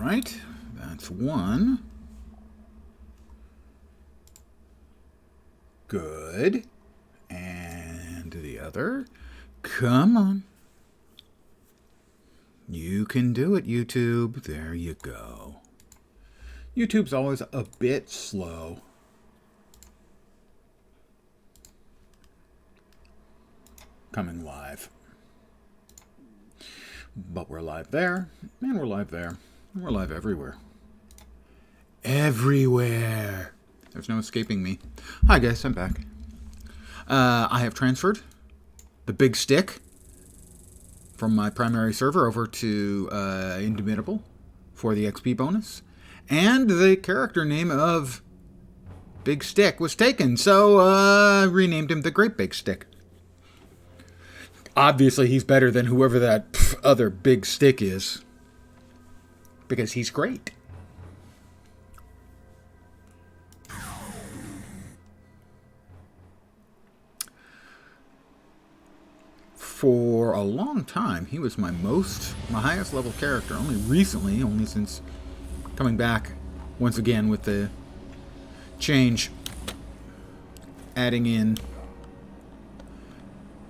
Alright, that's one. Good. And the other. Come on. You can do it, YouTube. There you go. YouTube's always a bit slow. Coming live. But we're live there, and we're live there, and we're live everywhere. Everywhere. There's no escaping me. Hi guys, I'm back. I have transferred the big stick from my primary server over to Indomitable for the XP bonus. And the character name of Big Stick was taken, so I renamed him the Great Big Stick. Obviously, he's better than whoever that other Big Stick is, because he's great. For a long time, he was my highest level character. Only recently, only since coming back once again with the change, adding in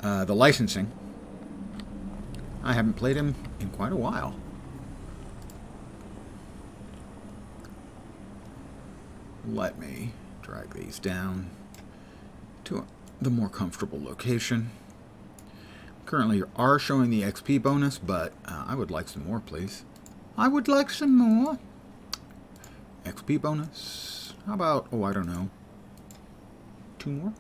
the licensing. I haven't played him in quite a while. Let me drag these down to the more comfortable location. Currently are showing the XP bonus, but I would like some more, please. I would like some more. XP bonus. How about, I don't know, 2 more?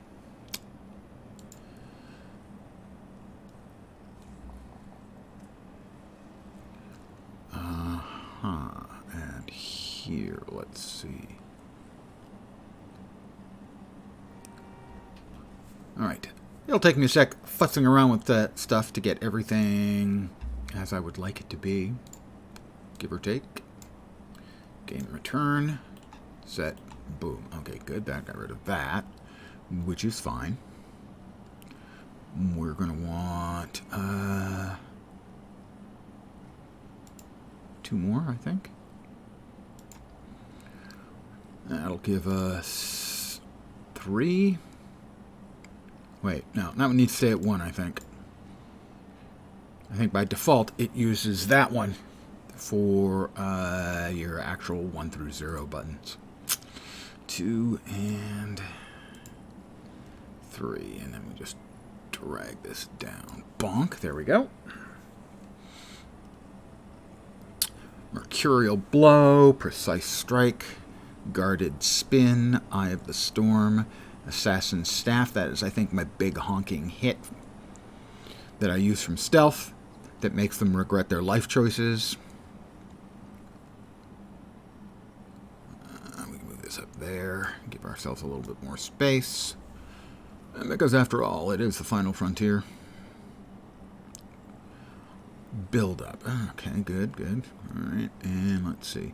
And here, let's see. Alright. It'll take me a sec futzing around with that stuff to get everything as I would like it to be. Give or take. Game return. Set. Boom. Okay, good. That got rid of that, which is fine. We're going to want 2 more, I think. That'll give us 3. Wait, no, that one needs to stay at 1, I think. I think by default it uses that one for your actual 1 through 0 buttons. 2 and 3, and then we just drag this down. Bonk, there we go. Mercurial Blow, Precise Strike, Guarded Spin, Eye of the Storm, Assassin's Staff. That is, I think, my big honking hit that I use from stealth that makes them regret their life choices. We can move this up there, give ourselves a little bit more space. And because, after all, it is the final frontier. Build up. Okay, good, good. All right, and let's see.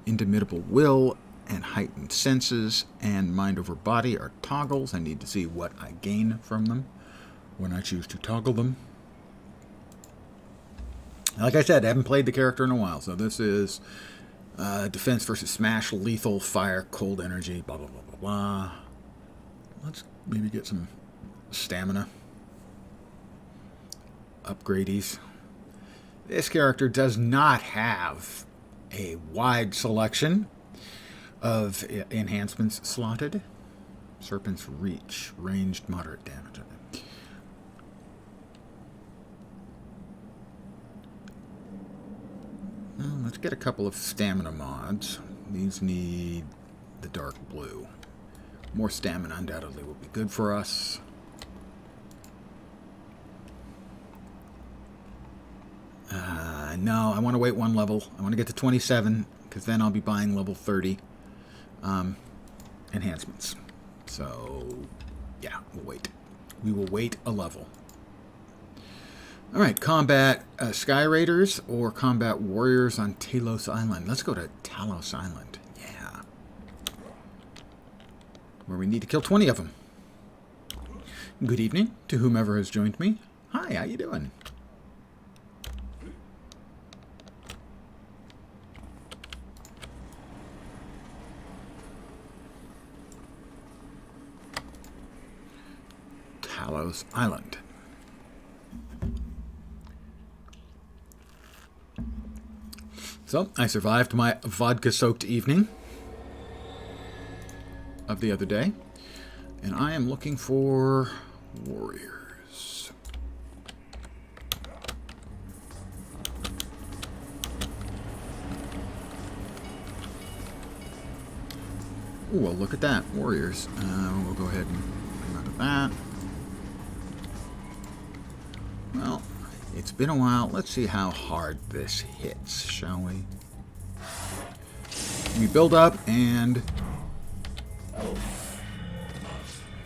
Indomitable Will and Heightened Senses and Mind Over Body are toggles. I need to see what I gain from them when I choose to toggle them. Like I said, I haven't played the character in a while, so this is Defense versus Smash, Lethal, Fire, Cold Energy, blah, blah, blah, blah, blah. Let's maybe get some stamina upgradies. This character does not have a wide selection of enhancements slotted. Serpent's Reach, ranged moderate damage. Well, let's get a couple of stamina mods. These need the dark blue. More stamina undoubtedly will be good for us. No, I want to wait 1 level. I want to get to 27, because then I'll be buying level 30 enhancements. So, yeah, we'll wait. We will wait a level. All right, combat Sky Raiders or combat warriors on Talos Island. Let's go to Talos Island. Yeah. Where we need to kill 20 of them. Good evening to whomever has joined me. Hi, how you doing? Palos Island. So, I survived my vodka-soaked evening of the other day, and I am looking for warriors. Ooh, well, look at that, warriors. We'll go ahead and come out of that. Well, it's been a while. Let's see how hard this hits, shall we? We build up, and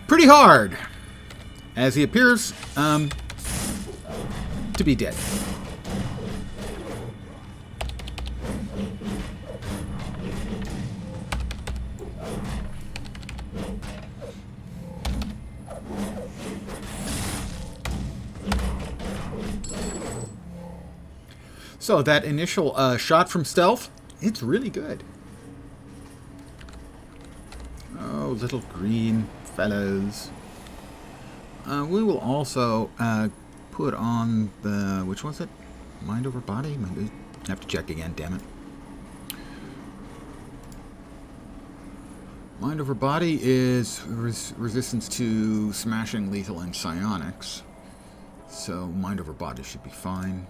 pretty hard, as he appears to be dead. So that initial shot from stealth, it's really good. Oh, little green fellows. We will also put on the, which was it? Mind over body? I have to check again, damn it. Mind over body is resistance to smashing, lethal, and psionics. So mind over body should be fine.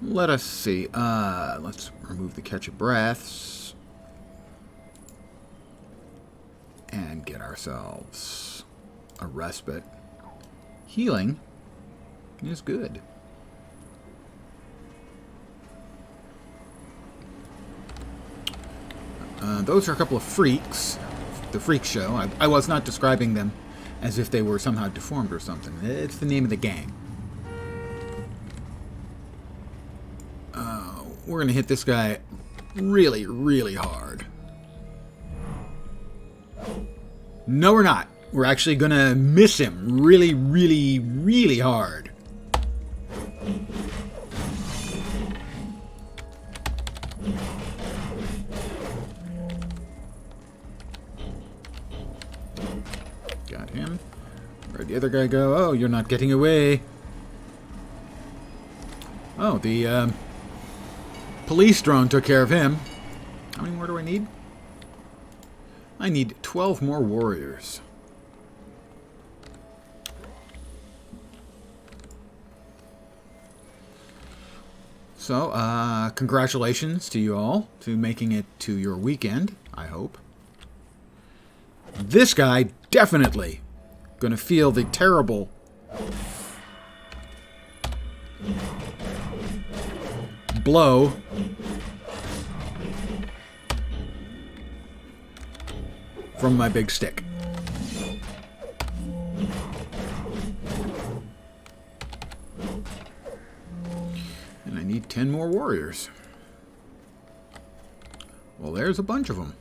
Let us see. Let's remove the catch of breaths and get ourselves a respite. Healing is good. Those are a couple of freaks. The freak show. I was not describing them as if they were somehow deformed or something. It's the name of the gang. We're going to hit this guy really, really hard. No, we're not. We're actually going to miss him really, really, really hard. Got him. Where'd the other guy go? Oh, you're not getting away. Oh, the police drone took care of him. How many more do I need? I need 12 more warriors. So, congratulations to you all to making it to your weekend, I hope. This guy definitely gonna feel the terrible blow from my big stick. And I need 10 more warriors. Well, there's a bunch of them.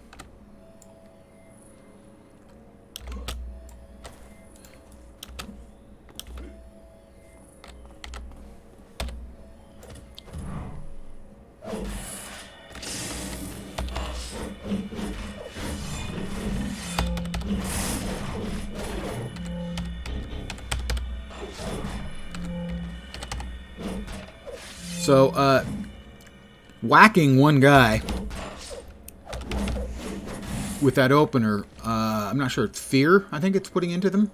So, whacking one guy with that opener, I'm not sure, it's fear, I think it's putting into them.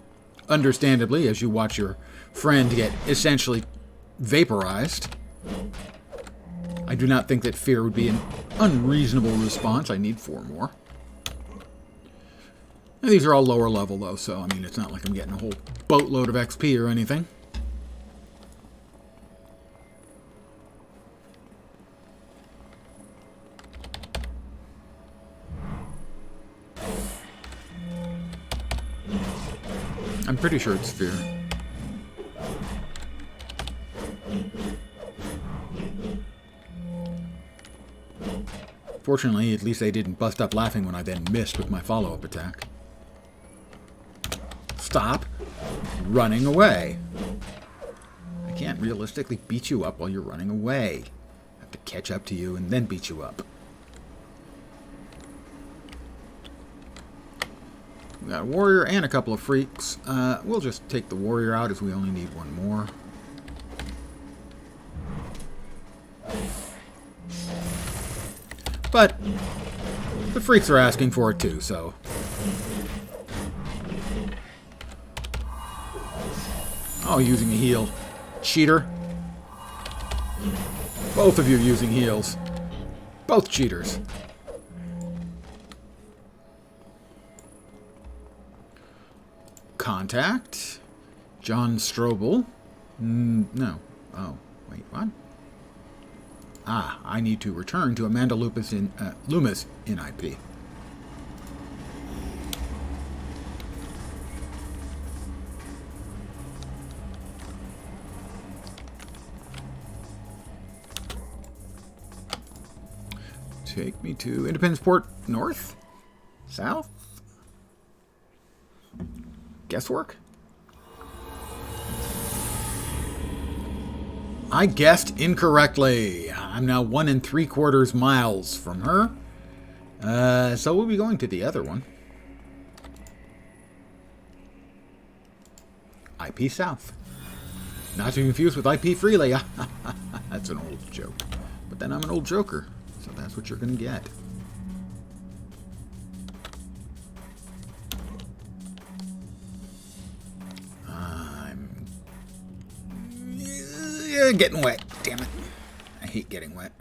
Understandably, as you watch your friend get essentially vaporized. I do not think that fear would be an unreasonable response. I need 4 more. And these are all lower level, though, so, I mean, it's not like I'm getting a whole boatload of XP or anything. I'm pretty sure it's fear. Fortunately, at least they didn't bust up laughing when I then missed with my follow-up attack. Stop running away. I can't realistically beat you up while you're running away. I have to catch up to you and then beat you up. We got a warrior and a couple of freaks. We'll just take the warrior out as we only need one more. But the freaks are asking for it too, so. Oh, using a heal. Cheater. Both of you using heals. Both cheaters. Contact. John Strobel. No. Oh, wait, what? Ah, I need to return to Amanda Loomis in IP. Take me to Independence Port North? South? Guesswork? I guessed incorrectly. I'm now 1 3/4 miles from her. So we'll be going to the other one. IP South. Not to be confused with IP Freely. That's an old joke. But then I'm an old joker. So that's what you're going to get. Getting wet. Damn it. I hate getting wet.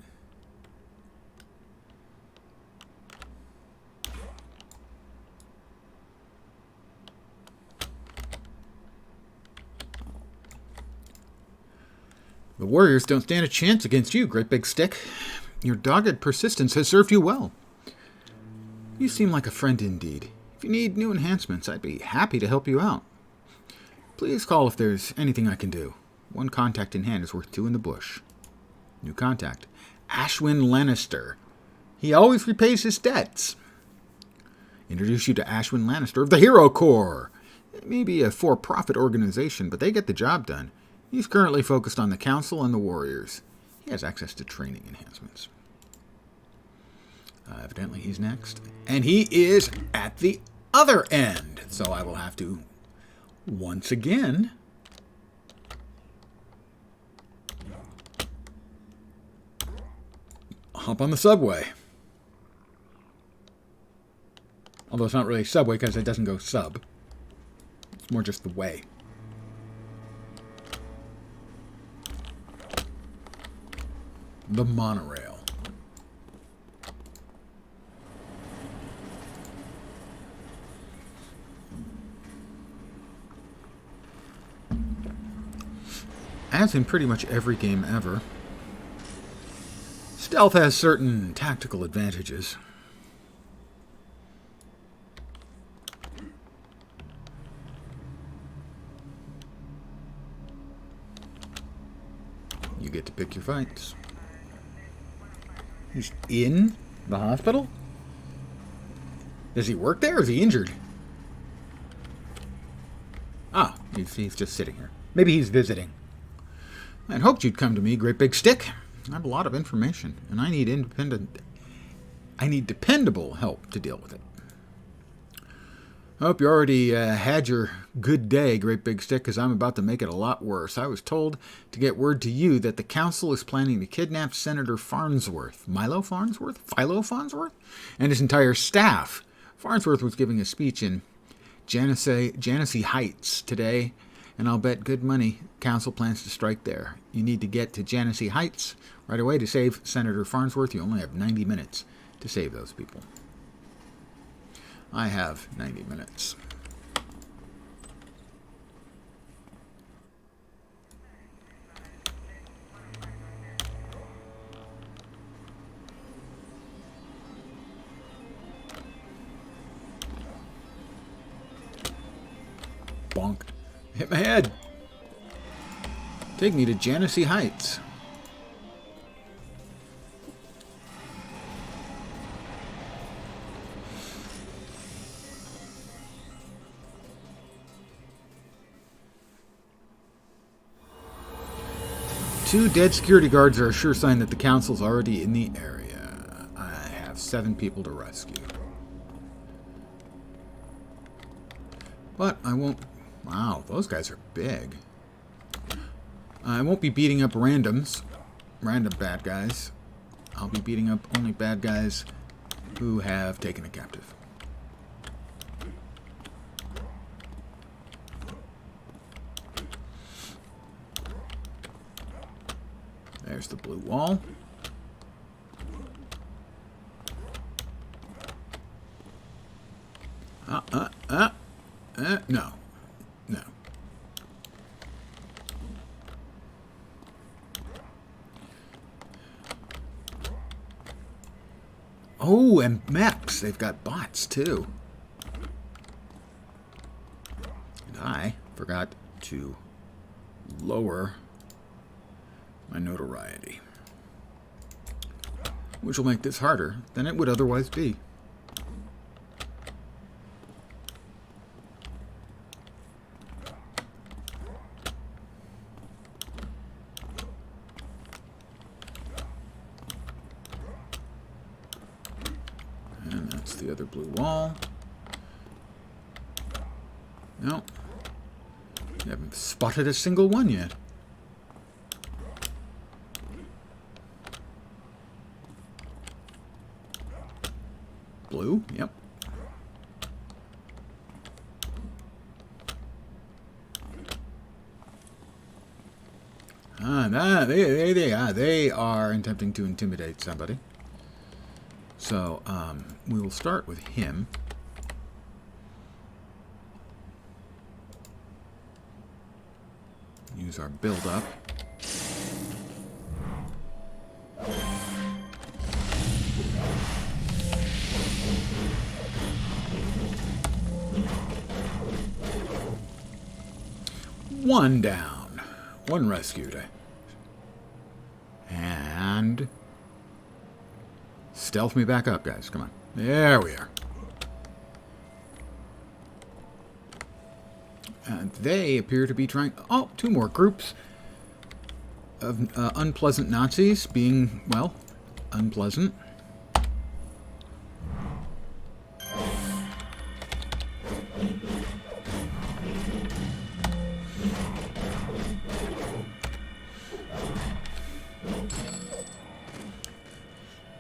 The warriors don't stand a chance against you, Great Big Stick. Your dogged persistence has served you well. You seem like a friend indeed. If you need new enhancements, I'd be happy to help you out. Please call if there's anything I can do. 1 contact in hand is worth 2 in the bush. New contact. Ashwin Lannister. He always repays his debts. Introduce you to Ashwin Lannister of the Hero Corps. It may be a for-profit organization, but they get the job done. He's currently focused on the Council and the Warriors. He has access to training enhancements. Evidently he's next. And he is at the other end. So I will have to, once again, hop on the subway. Although it's not really a subway because it doesn't go sub. It's more just the way. The monorail. As in pretty much every game ever, stealth has certain tactical advantages. You get to pick your fights. He's in the hospital? Does he work there or is he injured? Ah, he's just sitting here. Maybe he's visiting. I'd hoped you'd come to me, Great Big Stick. I have a lot of information, and I need dependable help to deal with it. I hope you already had your good day, Great Big Stick, because I'm about to make it a lot worse. I was told to get word to you that the council is planning to kidnap Senator Farnsworth. Philo Farnsworth? And his entire staff. Farnsworth was giving a speech in Genesee Heights today, and I'll bet good money council plans to strike there. You need to get to Genesee Heights right away to save Senator Farnsworth. You only have 90 minutes to save those people. I have 90 minutes. Bonk. Hit my head. Take me to Genesee Heights. Two dead security guards are a sure sign that the council's already in the area. I have 7 people to rescue. But I won't... Wow, those guys are big. I won't be beating up random bad guys. I'll be beating up only bad guys who have taken a captive. There's the blue wall. No. No. Oh, and mechs. They've got bots, too. And I forgot to lower my notoriety, which will make this harder than it would otherwise be. And that's the other blue wall. No. You haven't spotted a single one yet. Blue? Yep. They are attempting to intimidate somebody. So, we will start with him. Use our build-up. One down. One rescued. And stealth me back up, guys. Come on. There we are. And they appear to be trying... Oh, 2 more groups of unpleasant Nazis being, well, unpleasant.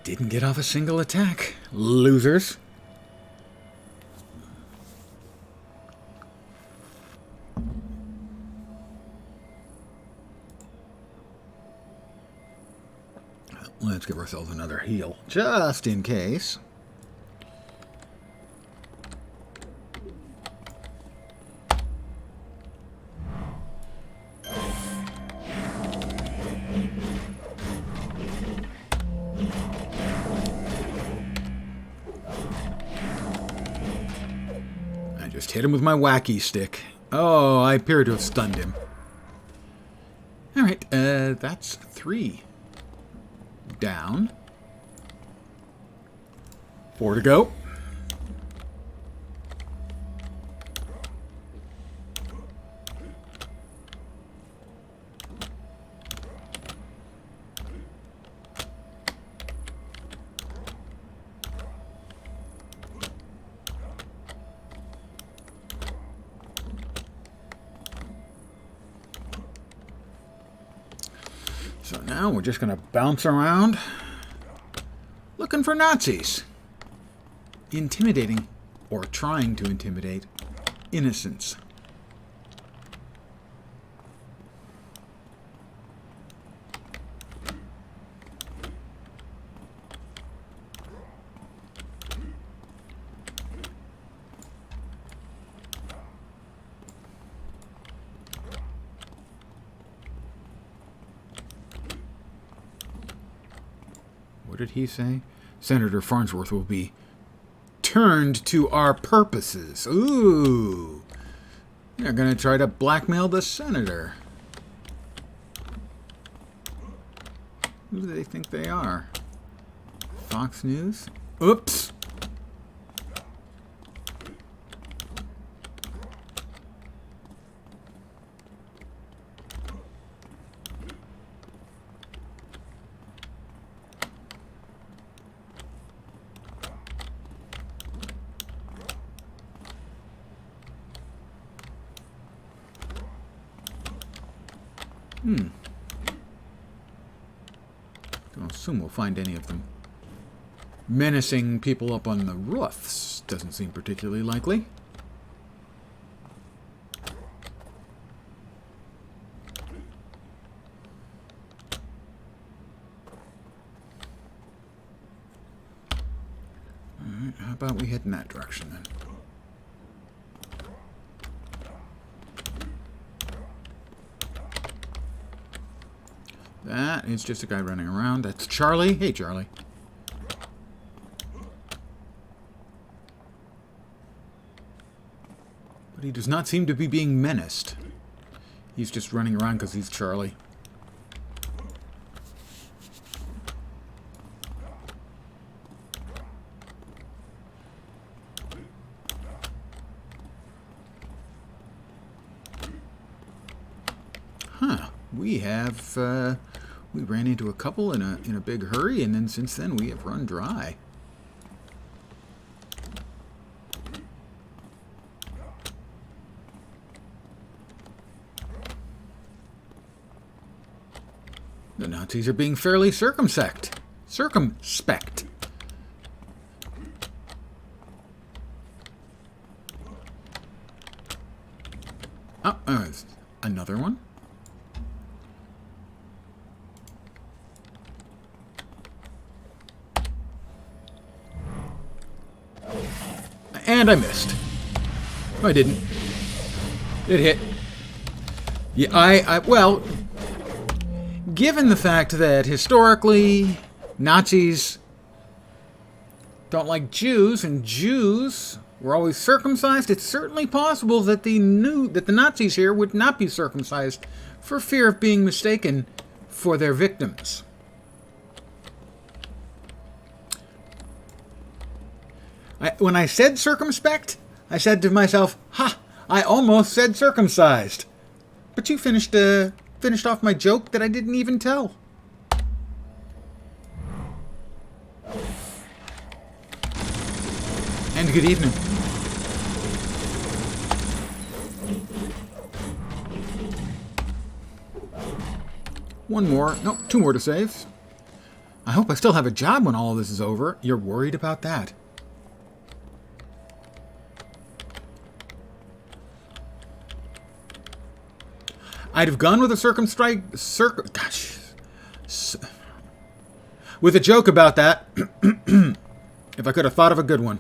Didn't get off a single attack. Losers. Let's give ourselves another heal, just in case. I just hit him with my wacky stick. Oh, I appear to have stunned him. Alright, that's 3 down. 4 to go. So now we're just going to bounce around looking for Nazis. Intimidating, or trying to intimidate, innocents. did he say? Senator Farnsworth will be turned to our purposes. Ooh. They're going to try to blackmail the senator. Who do they think they are? Fox News? Oops. Don't assume we'll find any of them. Menacing people up on the roofs doesn't seem particularly likely. Alright, how about we head in that direction then? That is just a guy running around. That's Charlie. Hey, Charlie. But he does not seem to be being menaced. He's just running around because he's Charlie. Huh. We have... we ran into a couple in a big hurry, and then since then we have run dry. The Nazis are being fairly circumspect. Oh, another one. And I missed. No, I didn't. It hit. Yeah, well, given the fact that historically Nazis don't like Jews and Jews were always circumcised, it's certainly possible that the Nazis here would not be circumcised for fear of being mistaken for their victims. When I said circumspect, I said to myself, ha, I almost said circumcised. But you finished off my joke that I didn't even tell. And good evening. One more. No, two more to save. I hope I still have a job when all of this is over. You're worried about that? I'd have gone with a with a joke about that, if I could have thought of a good one.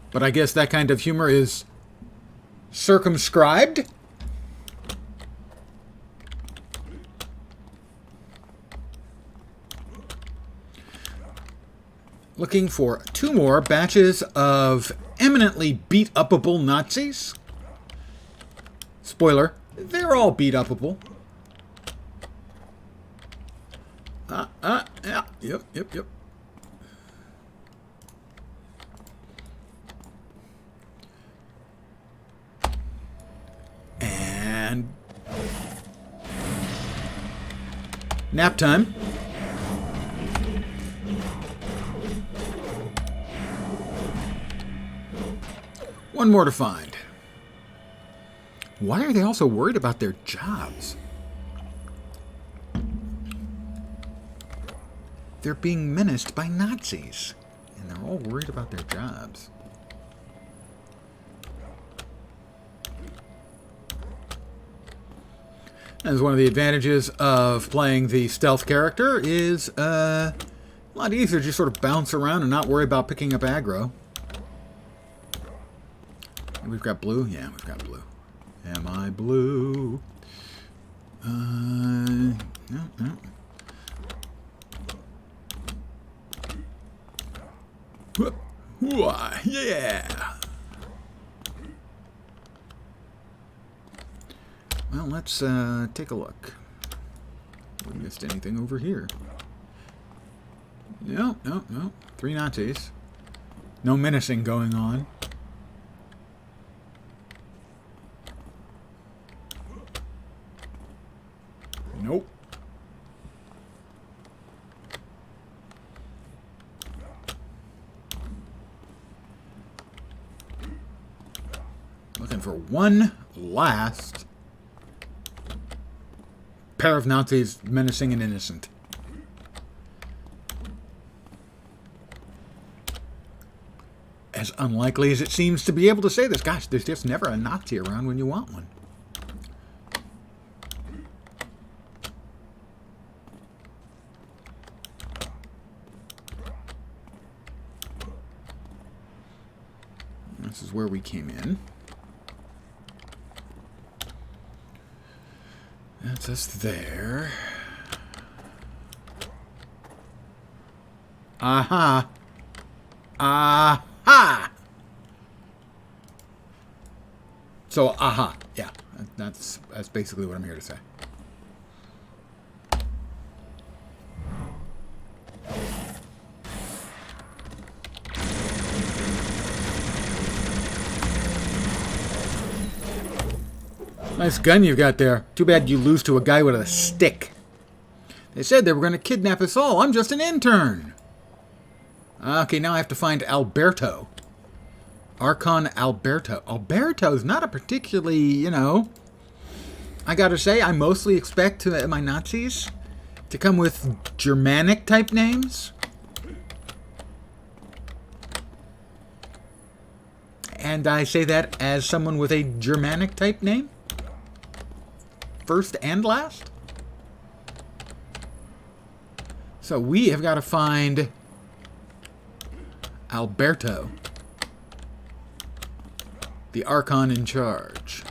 But I guess that kind of humor is circumscribed. Looking for two more batches of eminently beat-upable Nazis. Spoiler, they're all beat-upable. Yeah, yep. And nap time. One more to find. Why are they all so worried about their jobs? They're being menaced by Nazis, and they're all worried about their jobs. As one of the advantages of playing the stealth character is a lot easier to just sort of bounce around and not worry about picking up aggro. We've got blue? Yeah, we've got blue. Am I blue? No, no. Whoop. Whoa, yeah! Well, let's take a look. We missed anything over here? No, no, no. 3 Nazis. No menacing going on. Nope. Looking for one last pair of Nazis menacing an innocent. As unlikely as it seems to be able to say this, gosh, there's just never a Nazi around when you want one. This is where we came in. That's us there. Aha! Aha! So, aha. Yeah, that's basically what I'm here to say. Nice gun you got there. Too bad you lose to a guy with a stick. They said they were going to kidnap us all. I'm just an intern. Okay, now I have to find Alberto. Archon Alberto. Alberto's not a particularly, you know... I gotta say, I mostly expect my Nazis to come with Germanic-type names. And I say that as someone with a Germanic-type name. First and last. So we have got to find Alberto, the Archon in charge.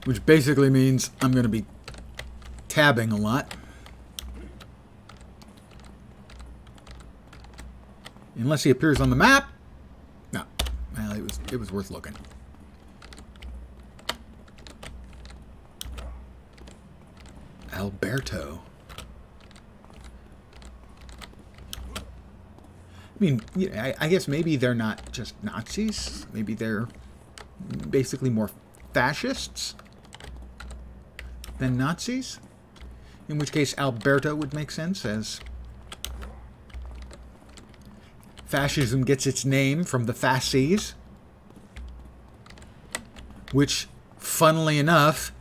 Which basically means I'm going to be tabbing a lot. Unless he appears on the map. No. Well, it was worth looking. Alberto. I mean, I guess maybe they're not just Nazis. Maybe they're basically more fascists than Nazis. In which case, Alberto would make sense, as fascism gets its name from the fasces, which, funnily enough,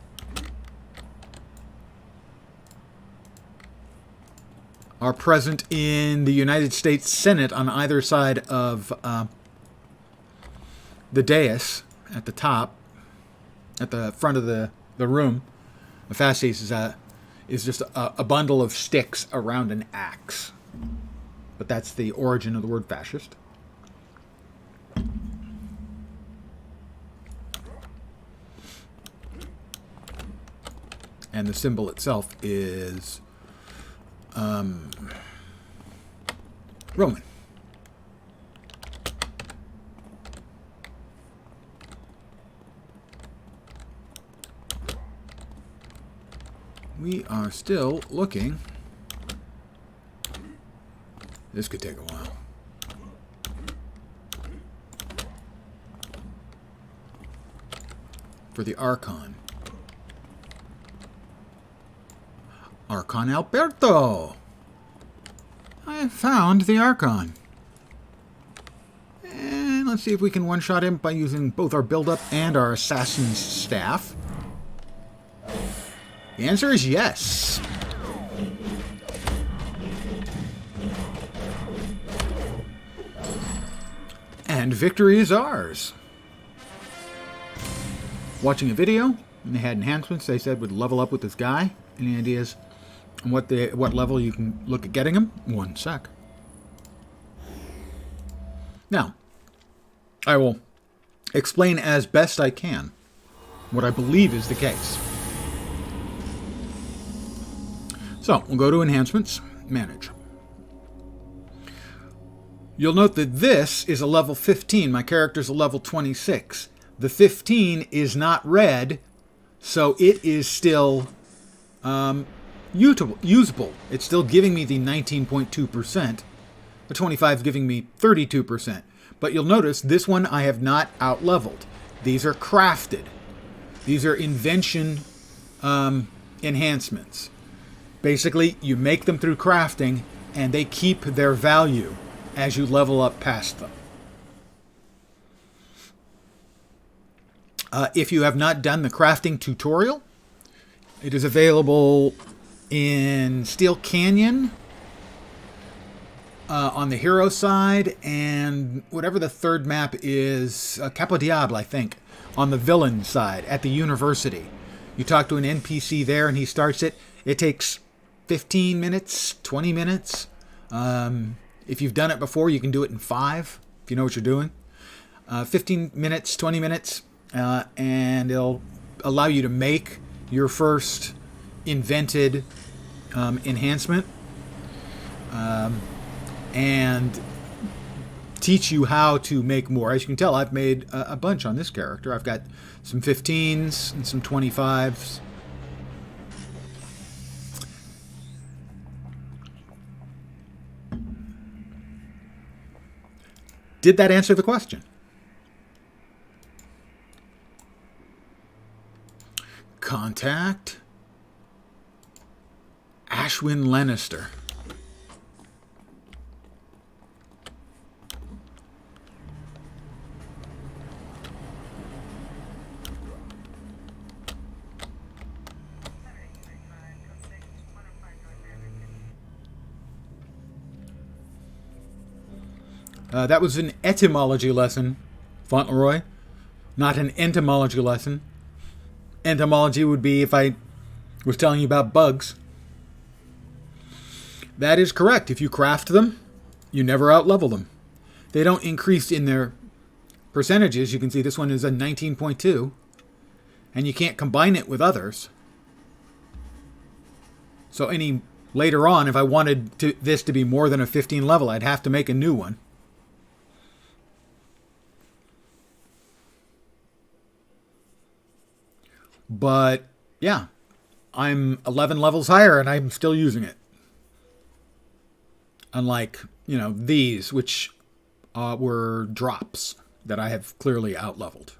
are present in the United States Senate on either side of the dais at the top, at the front of the room. The fasces is just a bundle of sticks around an axe. But that's the origin of the word fascist. And the symbol itself is Roman. We are still looking. This could take a while. For the Archon. Archon Alberto! I have found the Archon. And let's see if we can one-shot him by using both our build-up and our assassin's staff. The answer is yes. And victory is ours. Watching a video, and they had enhancements they said would level up with this guy. Any ideas on what level you can look at getting him? One sec. Now, I will explain as best I can what I believe is the case. So, we'll go to Enhancements, Manage. You'll note that this is a level 15. My character's a level 26. The 15 is not red, so it is still usable. It's still giving me the 19.2%. The 25 is giving me 32%. But you'll notice this one I have not out-leveled. These are crafted. These are invention enhancements. Basically, you make them through crafting, and they keep their value as you level up past them. If you have not done the crafting tutorial, it is available in Steel Canyon on the hero side, and whatever the third map is, Capo Diablo, I think, on the villain side at the university. You talk to an NPC there, and he starts it. It takes 15 minutes, 20 minutes. If you've done it before, you can do it in 5, if you know what you're doing. 15 minutes, 20 minutes, and it'll allow you to make your first invented enhancement and teach you how to make more. As you can tell, I've made a bunch on this character. I've got some 15s and some 25s. Did that answer the question? Contact Ashwin Lannister. That was an etymology lesson, Fauntleroy, not an entomology lesson. Entomology would be if I was telling you about bugs. That is correct. If you craft them, you never outlevel them. They don't increase in their percentages. You can see this one is a 19.2, and you can't combine it with others. So later on, if I wanted this to be more than a 15 level, I'd have to make a new one. But, yeah, I'm 11 levels higher, and I'm still using it. Unlike, these, which were drops that I have clearly outleveled.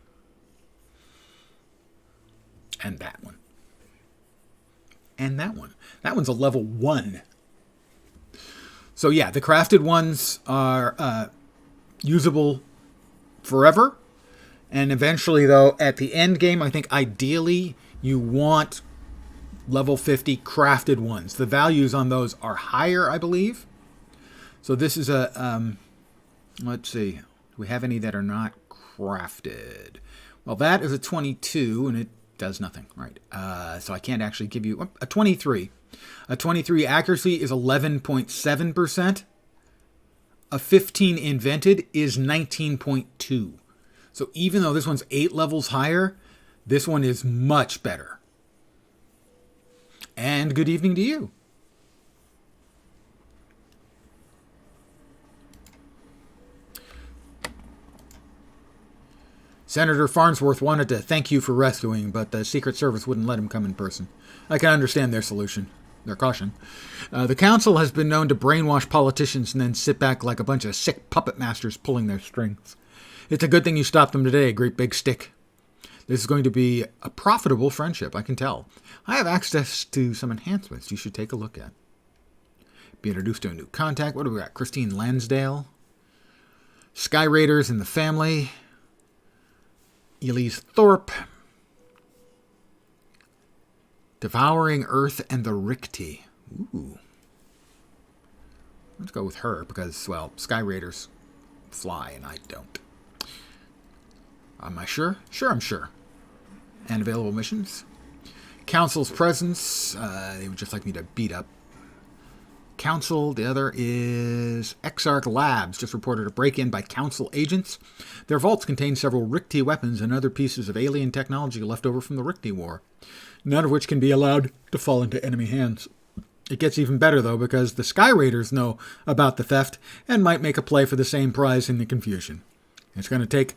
And that one. And that one. That one's a level 1. So, yeah, the crafted ones are usable forever. And eventually, though, at the end game, I think ideally you want level 50 crafted ones. The values on those are higher, I believe. So this is a, let's see, do we have any that are not crafted? Well, that is a 22, and it does nothing, right? So I can't actually give you a 23. A 23 accuracy is 11.7%. A 15 invented is 19.2. So even though this one's 8 levels higher, this one is much better. And good evening to you. Senator Farnsworth wanted to thank you for rescuing, but the Secret Service wouldn't let him come in person. I can understand their caution. The council has been known to brainwash politicians and then sit back like a bunch of sick puppet masters pulling their strings. It's a good thing you stopped them today, Great Big Stick. This is going to be a profitable friendship, I can tell. I have access to some enhancements you should take a look at. Be introduced to a new contact. What do we got? Christine Lansdale. Sky Raiders in the family. Elise Thorpe. Devouring Earth and the Ricti. Ooh. Let's go with her because, well, Sky Raiders fly and I don't. Am I sure? Sure, I'm sure. And available missions. Council's presence. They would just like me to beat up Council. The other is Exarch Labs. Just reported a break-in by Council agents. Their vaults contain several Rikti weapons and other pieces of alien technology left over from the Rikti War, none of which can be allowed to fall into enemy hands. It gets even better, though, because the Sky Raiders know about the theft and might make a play for the same prize in the confusion. It's going to take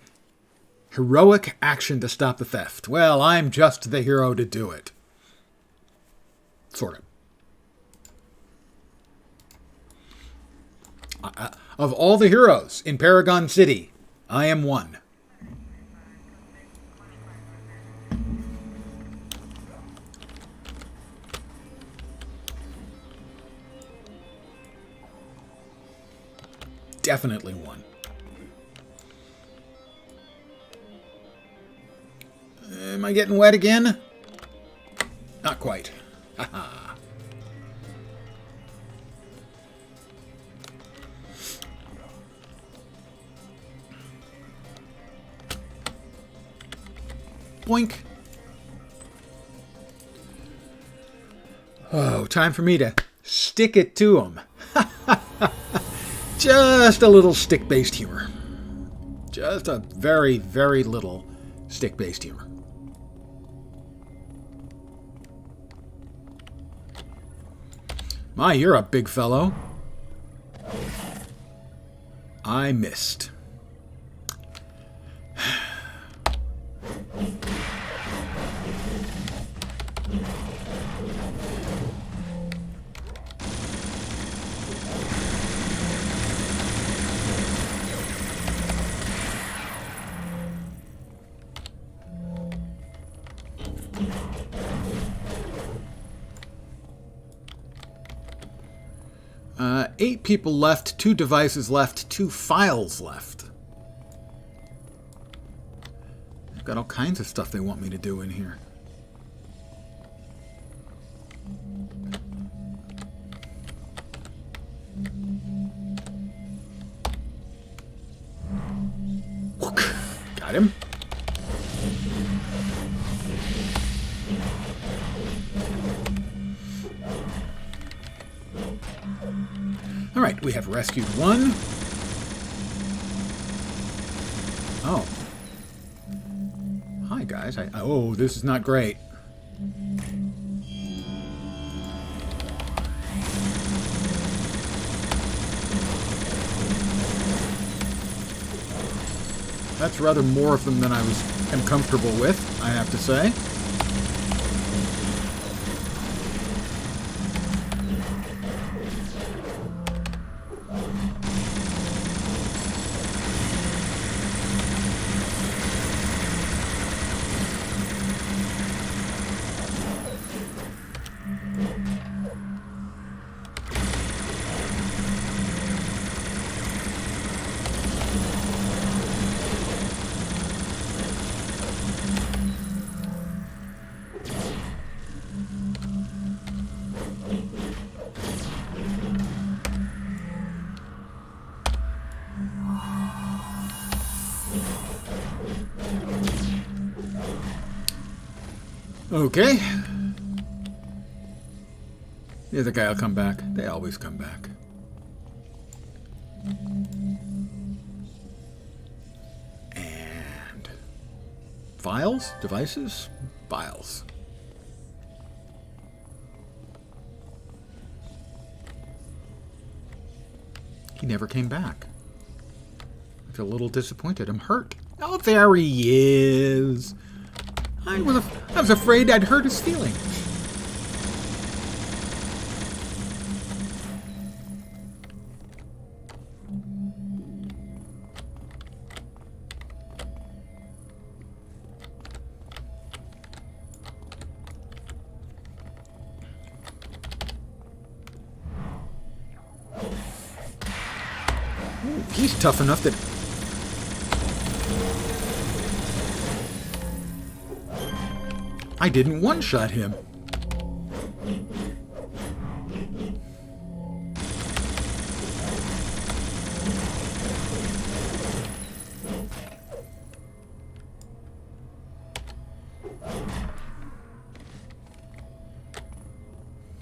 heroic action to stop the theft. Well, I'm just the hero to do it. Sort of. Of all the heroes in Paragon City, I am one. Definitely one. Am I getting wet again? Not quite. Haha. Boink. Oh, time for me to stick it to him. Just a little stick-based humor. Just a very, very little stick-based humor. My, you're a big fellow. I missed. Eight people left, 2 devices left, 2 files left. They've got all kinds of stuff they want me to do in here. Got him. All right, we have rescued 1. Oh. Hi, guys. Oh, this is not great. That's rather more of them than I am comfortable with, I have to say. Okay. The other guy will come back. They always come back. And files? Devices? Files. He never came back. I feel a little disappointed. I'm hurt. Oh, there he is. I was afraid I'd hurt his feelings. Ooh, he's tough enough that... I didn't one-shot him.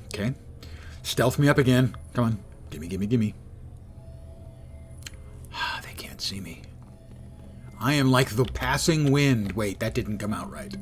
Okay. Stealth me up again. Come on. Gimme, gimme, gimme. They can't see me. I am like the passing wind. Wait, that didn't come out right.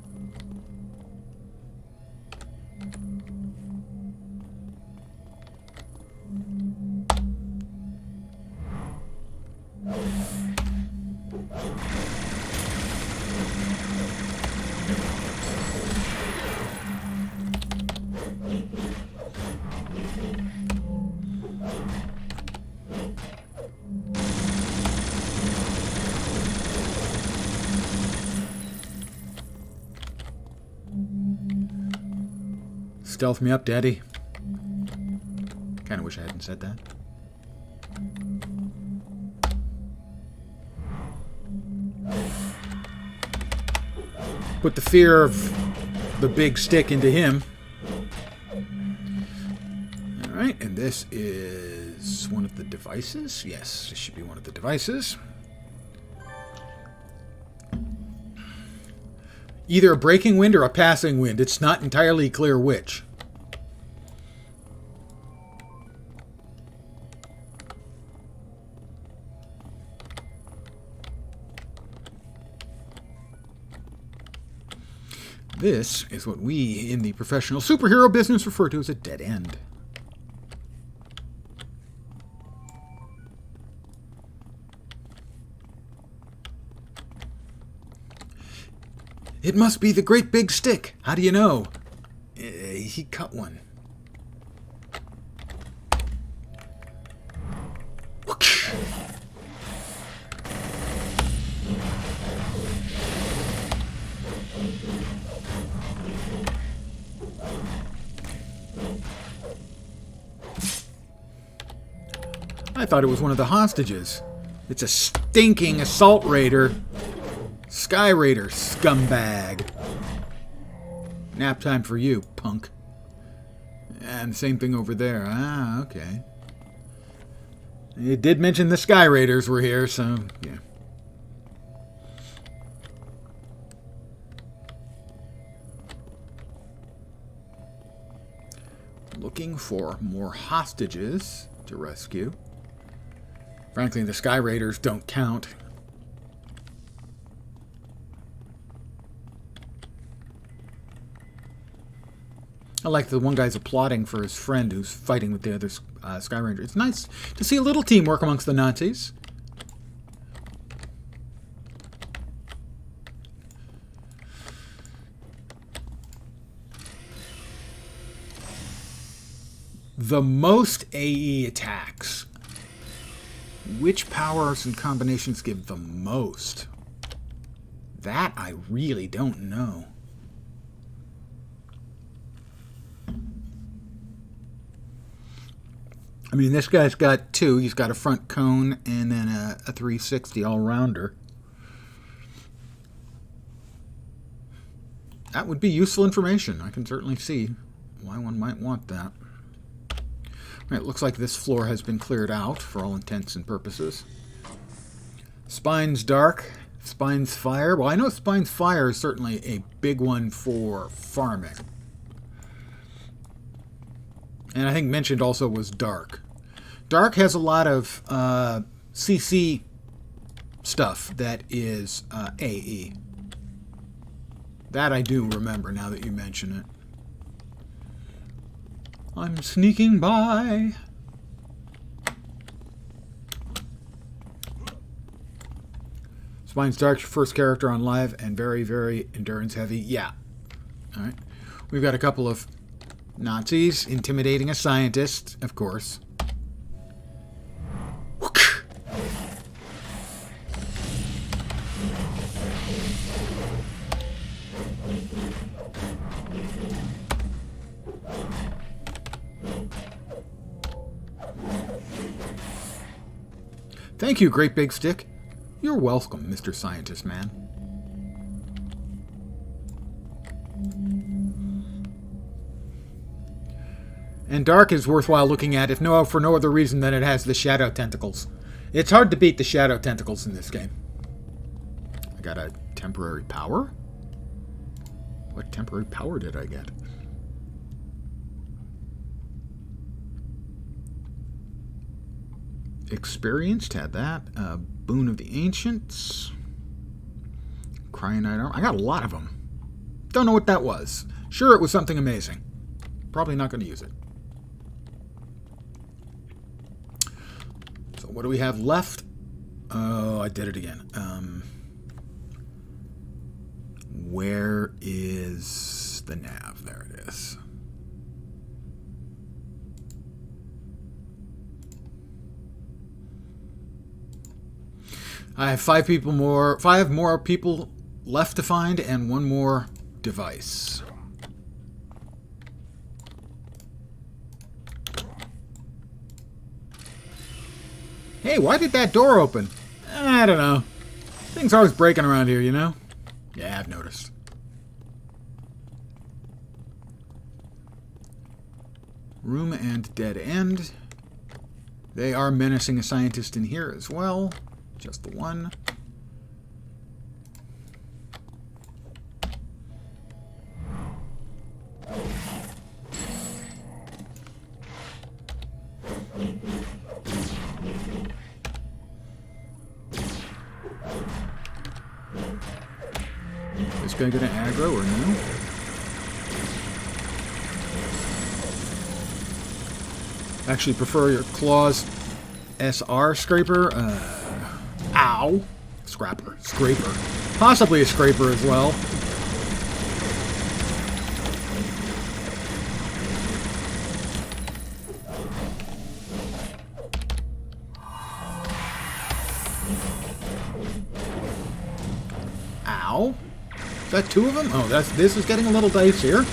Stealth me up, Daddy. Kind of wish I hadn't said that. Put the fear of the big stick into him. Alright, and this is one of the devices. Yes, this should be one of the devices. Either a breaking wind or a passing wind. It's not entirely clear which. This is what we in the professional superhero business refer to as a dead end. It must be the great big stick. How do you know? He cut one. I thought it was one of the hostages. It's a stinking assault raider. Sky Raider, scumbag. Nap time for you, punk. And the same thing over there. Ah, okay. It did mention the Sky Raiders were here, so, yeah. Looking for more hostages to rescue. Frankly, the Sky Raiders don't count. I like the one guy's applauding for his friend who's fighting with the other Sky Ranger. It's nice to see a little teamwork amongst the Nazis. The most AE attacks. Which powers and combinations give the most? That I really don't know. I mean, this guy's got two. He's got a front cone and then a 360 all-rounder. That would be useful information. I can certainly see why one might want that. All right, looks like this floor has been cleared out for all intents and purposes. Spine's dark. Spine's fire. Well, I know Spine's fire is certainly a big one for farming. And I think mentioned also was Dark. Dark has a lot of CC stuff that is AE. That I do remember now that you mention it. I'm sneaking by. Spine's Dark's your first character on live and very, very endurance heavy. Yeah. All right. We've got a couple of Nazis intimidating a scientist, of course. Thank you, Great Big Stick. You're welcome, Mr. Scientist Man. And Dark is worthwhile looking at, if for no other reason than it has the shadow tentacles. It's hard to beat the shadow tentacles in this game. I got a temporary power? What temporary power did I get? experienced, had that. Boon of the Ancients. Cryonite armor. I got a lot of them. Don't know what that was. Sure, it was something amazing. Probably not going to use it. So what do we have left? Oh, I did it again. Where is the nav? There it is. I have five more people left to find, and one more device. Hey, why did that door open? I don't know. Things are always breaking around here, you know? Yeah, I've noticed. Room and dead end. They are menacing a scientist in here as well. Just the one. This guy gonna aggro or no? Actually prefer your Claws SR Scraper. Ow. Scraper. Possibly a Scraper as well. Ow. Is that two of them? Oh, this is getting a little dicey here.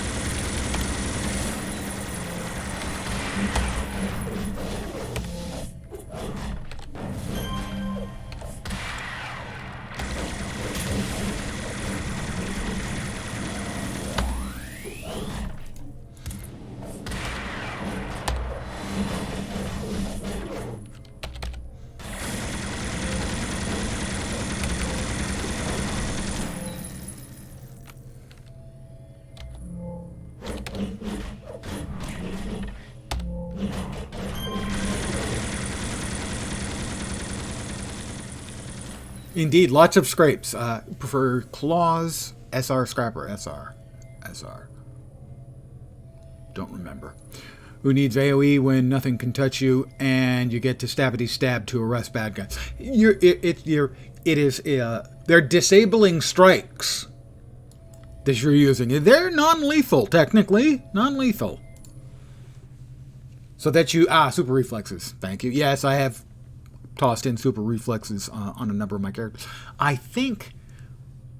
Indeed, lots of scrapes. Prefer Claws, SR Scrapper, SR. Don't remember. Who needs AoE when nothing can touch you and you get to stab to arrest bad guys? They're disabling strikes that you're using. They're non-lethal, technically. Non-lethal. So that you... super reflexes. Thank you. Yes, I have tossed in super reflexes on a number of my characters. I think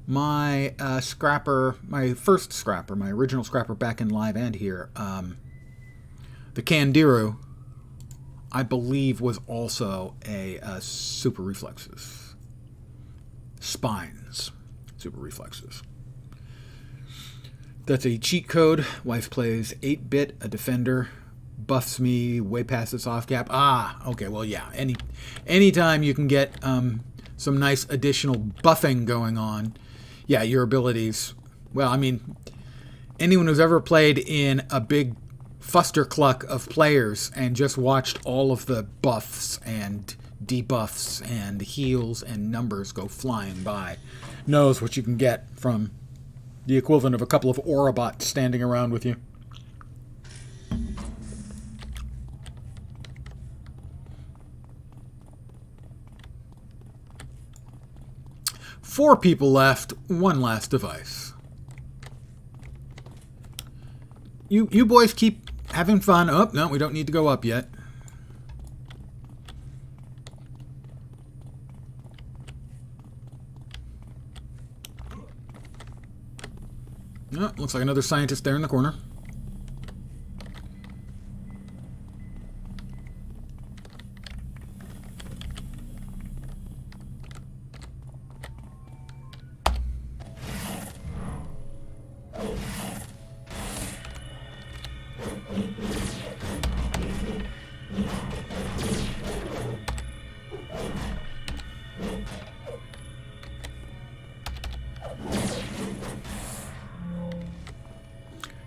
my scrapper, my first scrapper, my original scrapper back in Live and here, the Candiru, I believe was also a super reflexes. Spines. Super reflexes. That's a cheat code. Wife plays 8-bit, a defender. Buffs me way past the soft cap. Okay, well, yeah. Anytime you can get some nice additional buffing going on, yeah, your abilities. Well, I mean, anyone who's ever played in a big fustercluck of players and just watched all of the buffs and debuffs and heals and numbers go flying by knows what you can get from the equivalent of a couple of Orobots standing around with you. Four people left, one last device. You boys keep having fun. Oh, no, we don't need to go up yet. Oh, looks like another scientist there in the corner.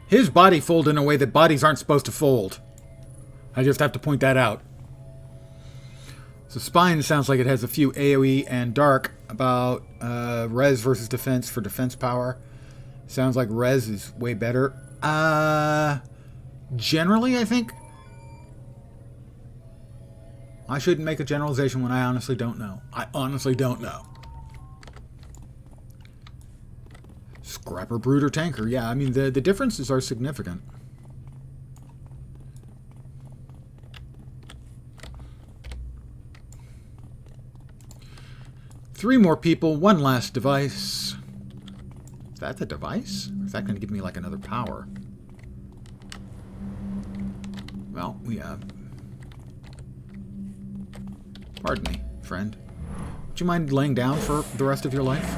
His body folded in a way that bodies aren't supposed to fold. I just have to point that out. So Spine sounds like it has a few AoE and Dark. About res versus defense for defense power. Sounds like res is way better. Generally, I think. I shouldn't make a generalization when I honestly don't know. I honestly don't know. Scrapper, Brooder, Tanker. Yeah, I mean, the differences are significant. Three more people, one last device. Is that the device? Or is that going to give me like another power? Well, we have... Pardon me, friend. Would you mind laying down for the rest of your life?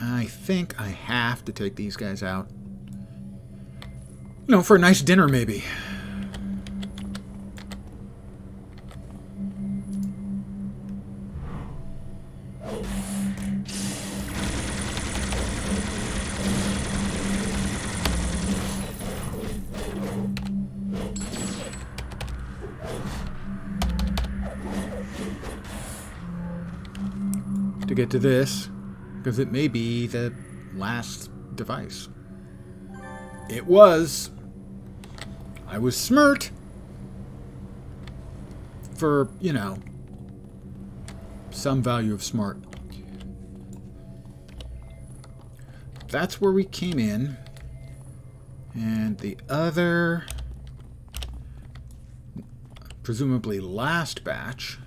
I think I have to take these guys out. You know, for a nice dinner, maybe. To get to this, because it may be the last device. It was. I was smirt for, you know, some value of smart. That's where we came in. And the other, presumably last batch.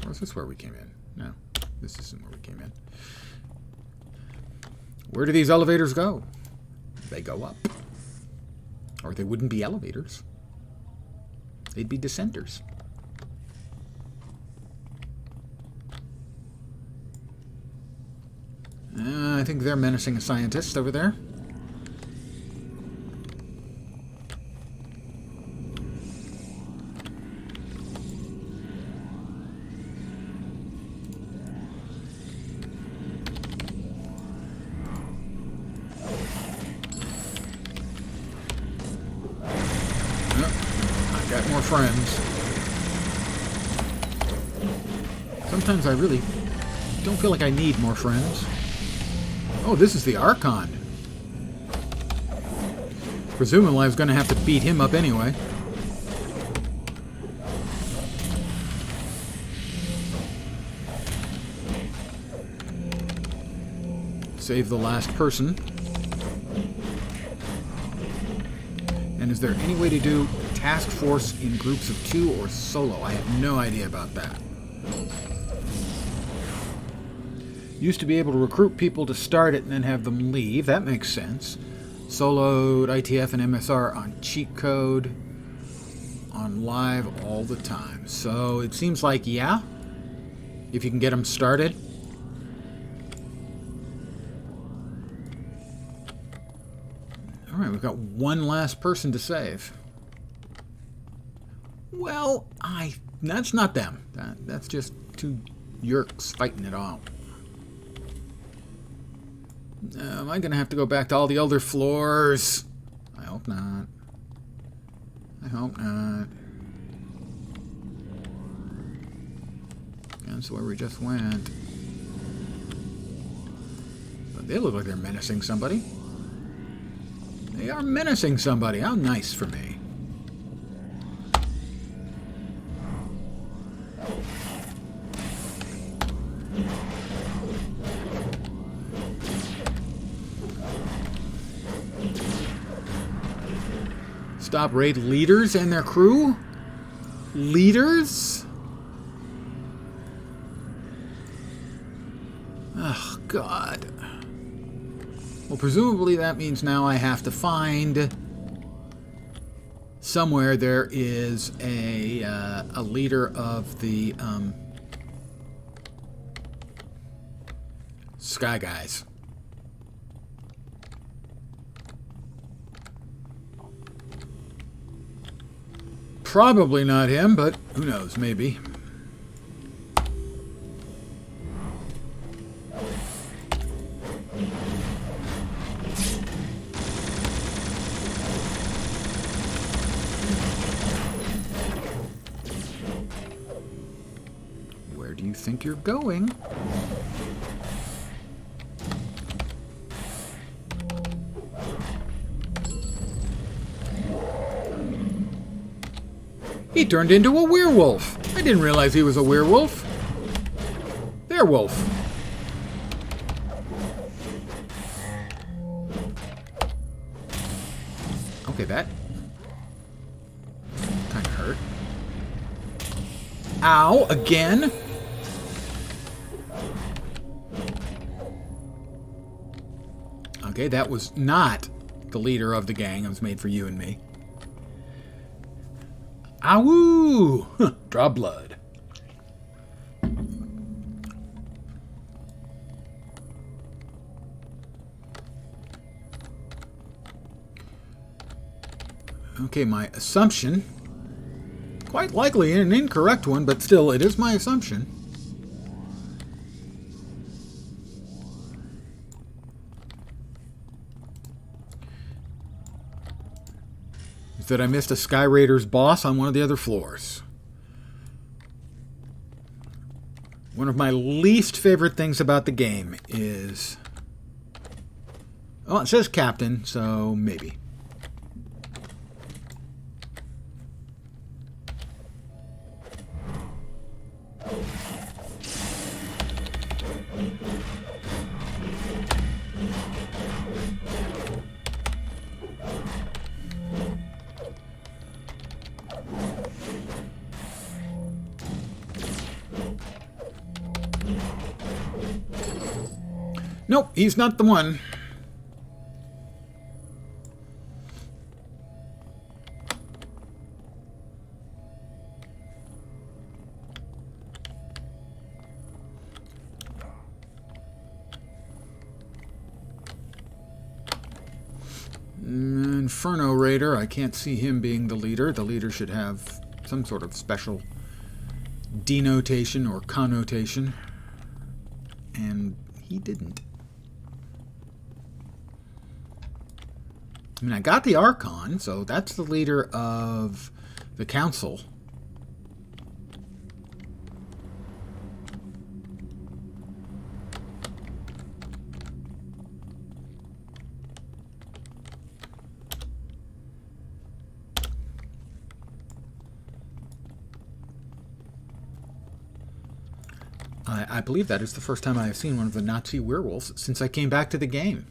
Or is this where we came in? No, this isn't where we came in. Where do these elevators go? They go up. Or they wouldn't be elevators. They'd be descenders. I think they're menacing a scientist over there. Got more friends. Sometimes I really don't feel like I need more friends. Oh, this is the Archon. Presumably I was going to have to beat him up anyway. Save the last person. And is there any way to do task force in groups of 2 or solo? I have no idea about that. Used to be able to recruit people to start it and then have them leave. That makes sense. Soloed ITF and MSR on cheat code. On live all the time. So it seems like, yeah, if you can get them started. Alright, we've got one last person to save. Well, that's not them. That's just two yerks fighting it out. Am I going to have to go back to all the elder floors? I hope not. I hope not. That's where we just went. But they look like they're menacing somebody. They are menacing somebody. How nice for me. Stop raid leaders and their crew? Leaders? Oh, God. Well, presumably that means now I have to find somewhere there is a leader of the Sky Guys. Probably not him, but who knows, maybe. Where do you think you're going? He turned into a werewolf. I didn't realize he was a werewolf. Werewolf. Okay, that kind of hurt. Ow, again? Okay, that was not the leader of the gang. It was made for you and me. Ow! Draw blood. Okay, my assumption, quite likely an incorrect one, but still, it is my assumption, is that I missed a Sky Raiders boss on one of the other floors. One of my least favorite things about the game is... Oh, it says Captain, so maybe. Nope, he's not the one. Inferno Raider, I can't see him being the leader. The leader should have some sort of special denotation or connotation. And he didn't. I mean, I got the Archon, so that's the leader of the council. I believe that is the first time I have seen one of the Nazi werewolves since I came back to the game.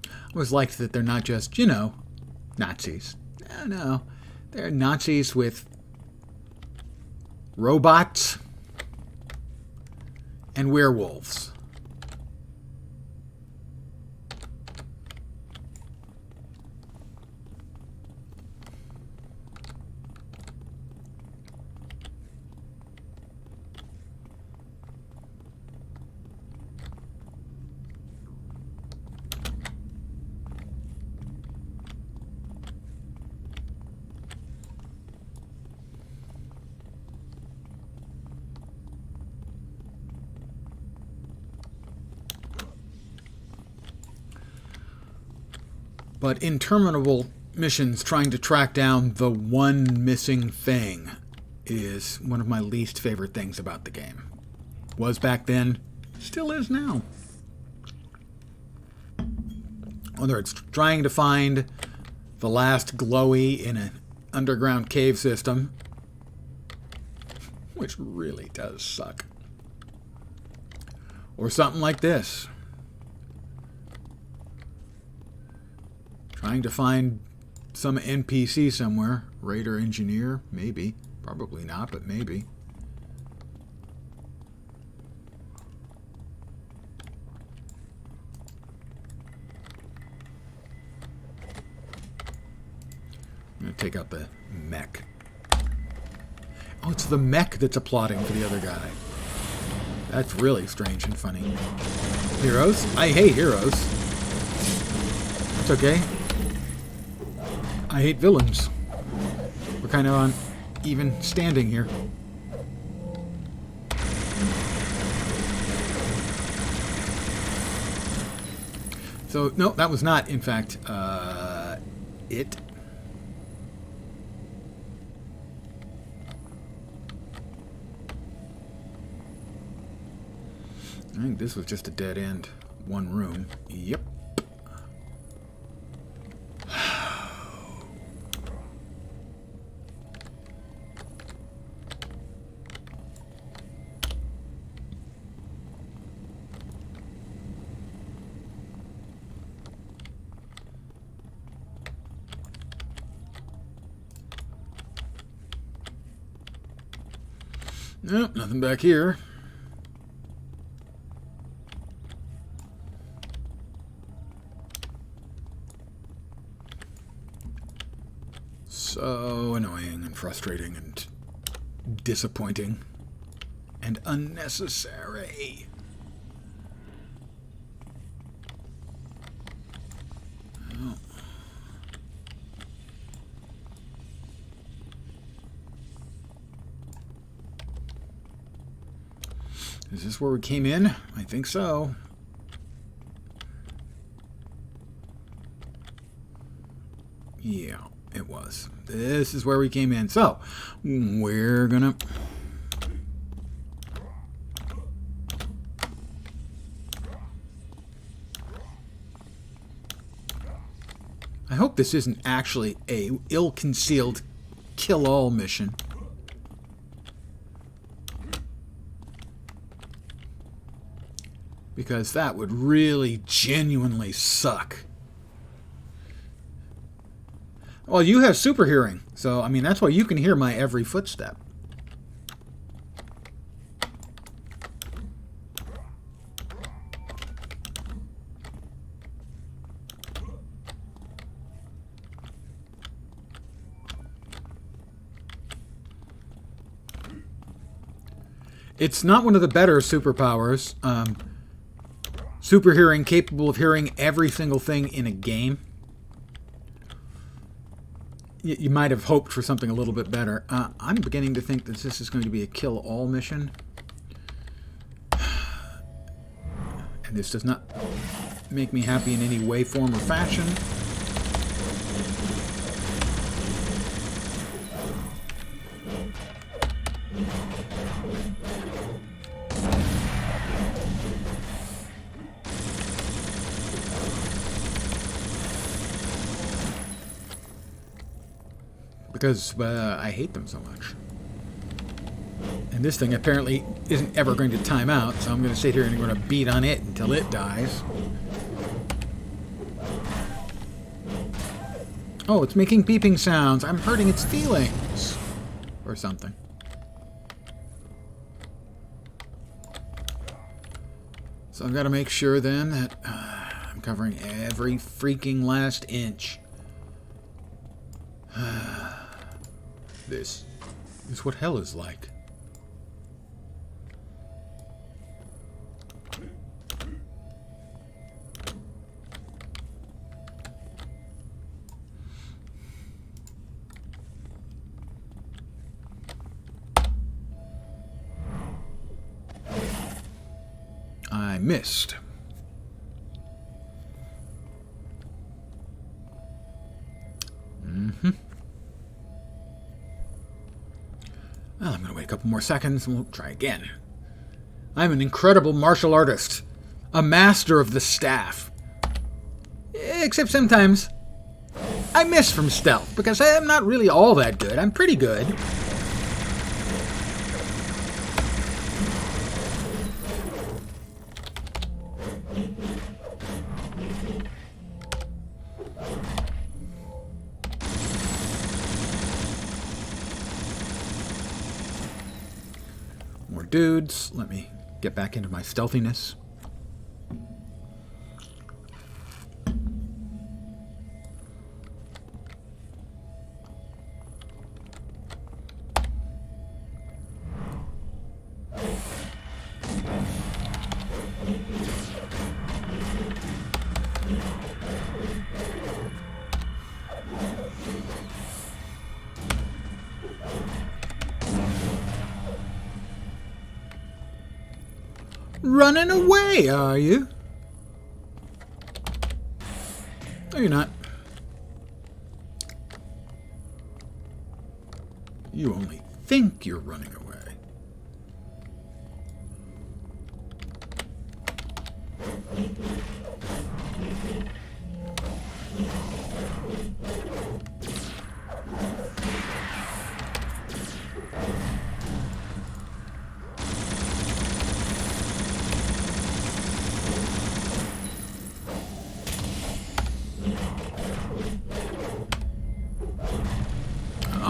I always liked that they're not just, you know, Nazis. No, they're Nazis with robots and werewolves. But interminable missions trying to track down the one missing thing is one of my least favorite things about the game. Was back then, still is now. Whether it's trying to find the last glowy in an underground cave system, which really does suck, or something like this. Trying to find some NPC somewhere. Raider engineer, maybe. Probably not, but maybe. I'm going to take out the mech. Oh, it's the mech that's applauding for the other guy. That's really strange and funny. Heroes? I hate heroes. That's okay. I hate villains. We're kind of on even standing here. So, no, that was not, in fact, it. I think this was just a dead end. One room. Yep. Nope, nothing back here. So annoying and frustrating and disappointing and unnecessary. Oh. Is this where we came in? I think so. Yeah, it was. This is where we came in. So, we're gonna... I hope this isn't actually a ill-concealed kill-all mission. Because that would really genuinely suck. Well, you have super hearing, so I mean that's why you can hear my every footstep. It's not one of the better superpowers. Super hearing, capable of hearing every single thing in a game. You might have hoped for something a little bit better. I'm beginning to think that this is going to be a kill-all mission. And this does not make me happy in any way, form, or fashion. Because I hate them so much. And this thing apparently isn't ever going to time out, so I'm going to sit here and I'm going to beat on it until it dies. Oh, it's making beeping sounds. I'm hurting its feelings. Or something. So I've got to make sure then that I'm covering every freaking last inch. This is what hell is like. I missed. Well, I'm going to wait a couple more seconds and we'll try again. I'm an incredible martial artist. A master of the staff. Except sometimes I miss from stealth because I'm not really all that good. I'm pretty good. More dudes. Let me get back into my stealthiness. Running away, are you? No, you're not. You only think you're running away.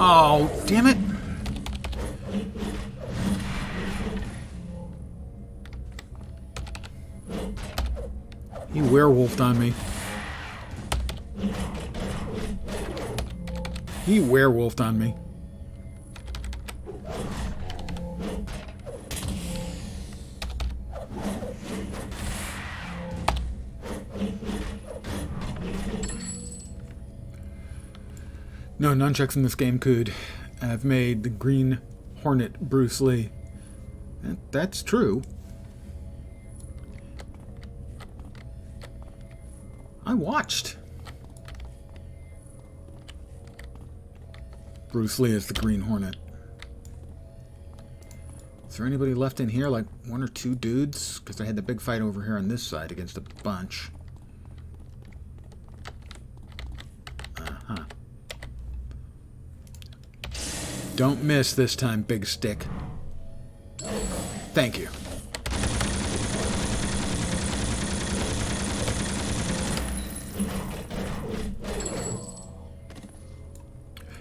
Oh, damn it. He werewolfed on me. He werewolfed on me. No nunchucks in this game could have made the Green Hornet Bruce Lee. That's true. I watched Bruce Lee as the Green Hornet. Is there anybody left in here? Like one or two dudes? Because I had the big fight over here on this side against a bunch. Uh-huh. Don't miss this time, big stick. Thank you.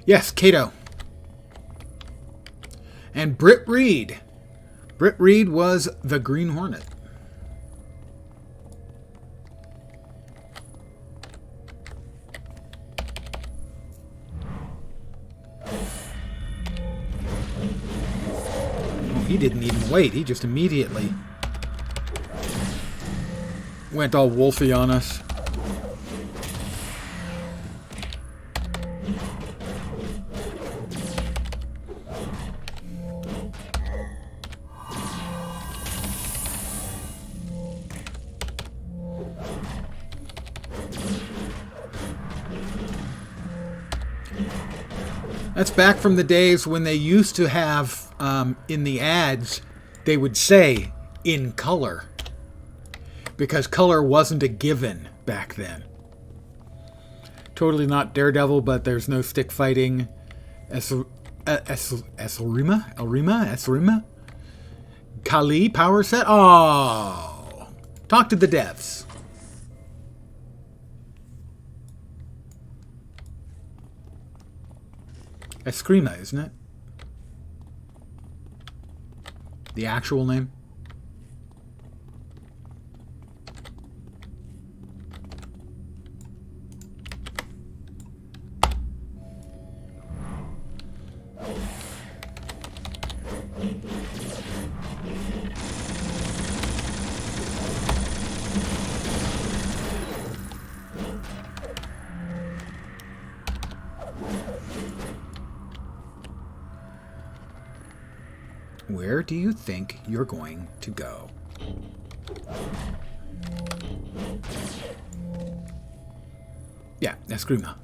Yes, Kato. And Britt Reed. Britt Reed was the Green Hornet. Oh, he didn't even wait. He just immediately went all wolfy on us. That's back from the days when they used to have, in the ads, they would say, in color. Because color wasn't a given back then. Totally not Daredevil, but there's no stick fighting. Esrima? Kali power set? Oh! Talk to the devs. Eskrima, isn't it? The actual name? Where do you think you're going to go? Yeah, Eskrima.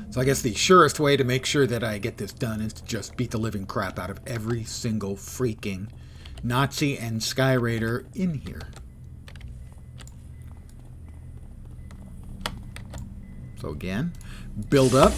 So I guess the surest way to make sure that I get this done is to just beat the living crap out of every single freaking Nazi and Sky Raider in here. So again, build up.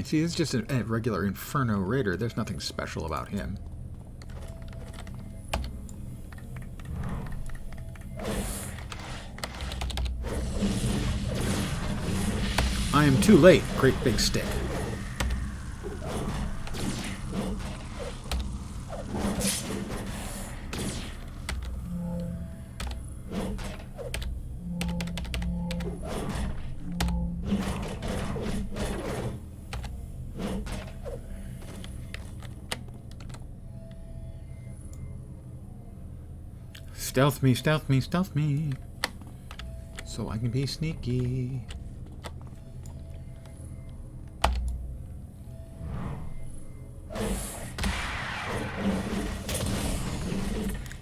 See, it's just a regular Inferno Raider. There's nothing special about him. am too late, Great Big Stick. Stealth me, stealth me, stealth me. So I can be sneaky.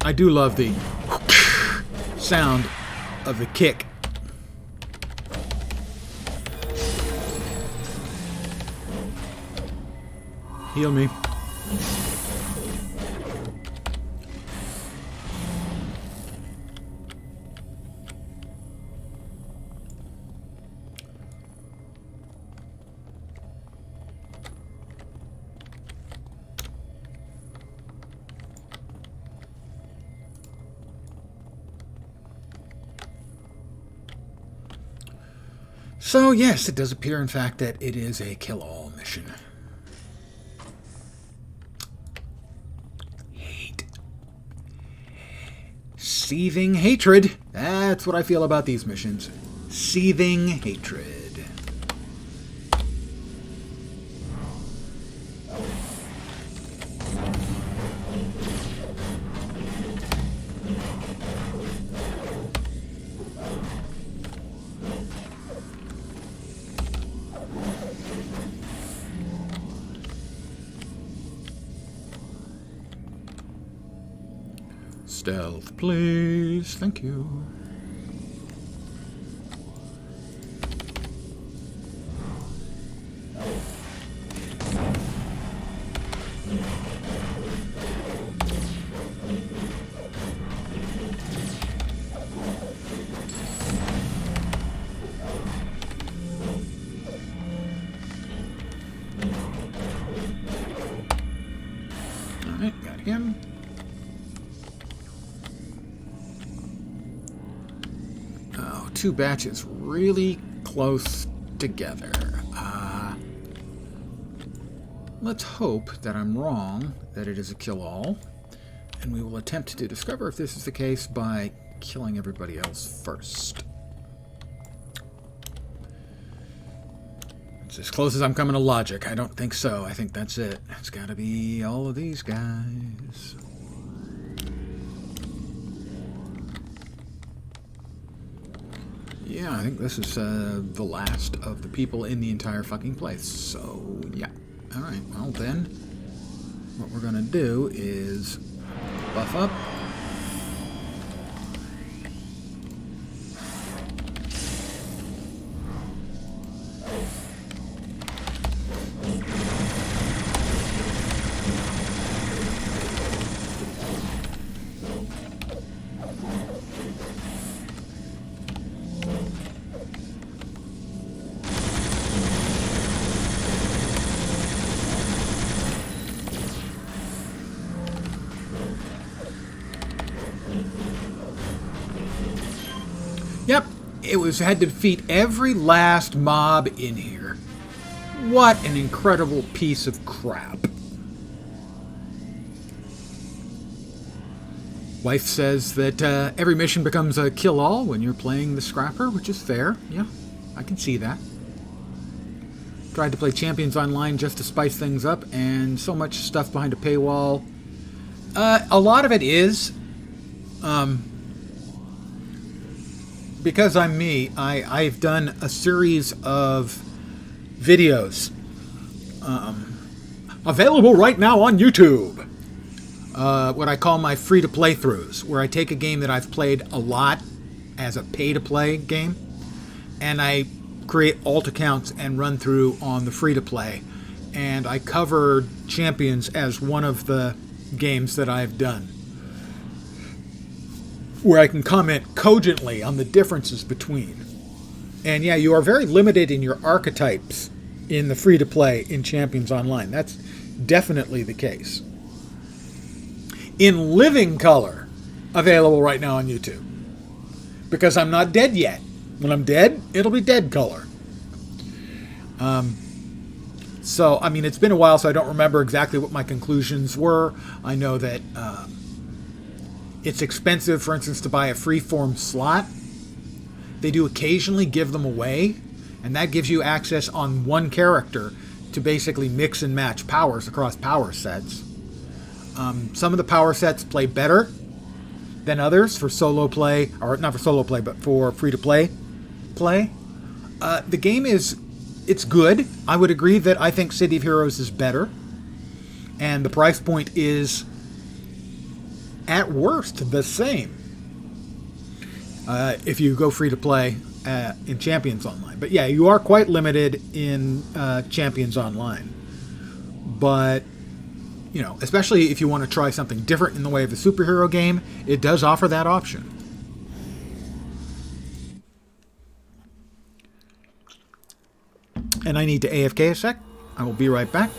I do love the sound of the kick. Heal me. So, yes, it does appear, in fact, that it is a kill-all mission. Hate. Seething hatred. That's what I feel about these missions. Seething hatred. Stealth, please. Thank you. Alright, got him. Two batches really close together. Let's hope that I'm wrong, that it is a kill-all, and we will attempt to discover if this is the case by killing everybody else first. It's as close as I'm coming to logic. I don't think so. I think that's it. It's got to be all of these guys. Yeah, I think this is the last of the people in the entire fucking place. So, yeah. Alright, well then, what we're going to do is buff up. Yep, had to defeat every last mob in here. What an incredible piece of crap. Wife says that every mission becomes a kill-all when you're playing the Scrapper, which is fair. Yeah, I can see that. Tried to play Champions Online just to spice things up, and so much stuff behind a paywall. A lot of it is... because I'm me, I've done a series of videos available right now on YouTube. What I call my free-to-play throughs, where I take a game that I've played a lot as a pay-to-play game, and I create alt accounts and run through on the free-to-play. And I cover Champions as one of the games that I've done, where I can comment cogently on the differences between. And yeah, you are very limited in your archetypes in the free-to-play in Champions Online. That's definitely the case. In living color, available right now on YouTube. Because I'm not dead yet. When I'm dead, it'll be dead color. So, I mean, it's been a while, so I don't remember exactly what my conclusions were. I know that it's expensive, for instance, to buy a freeform slot. They do occasionally give them away, and that gives you access on one character to basically mix and match powers across power sets. Some of the power sets play better than others for solo play, or not for solo play, but for free-to-play play. The game it's good. I would agree that I think City of Heroes is better. And the price point is, at worst, the same. If you go free-to-play in Champions Online. But yeah, you are quite limited in Champions Online. But, you know, especially if you want to try something different in the way of a superhero game, it does offer that option. And I need to AFK a sec. I will be right back.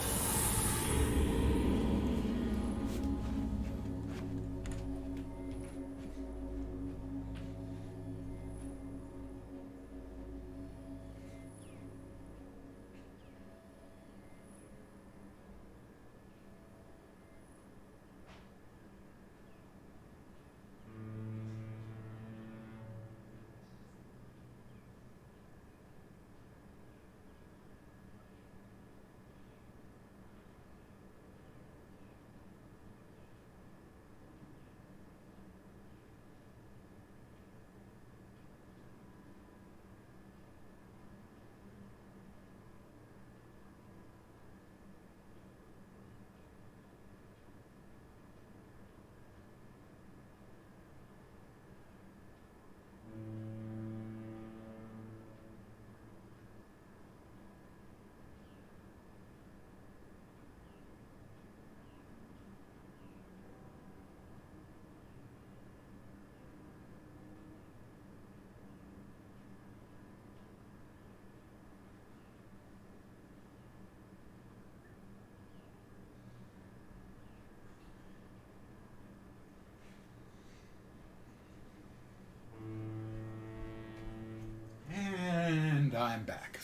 And I'm back.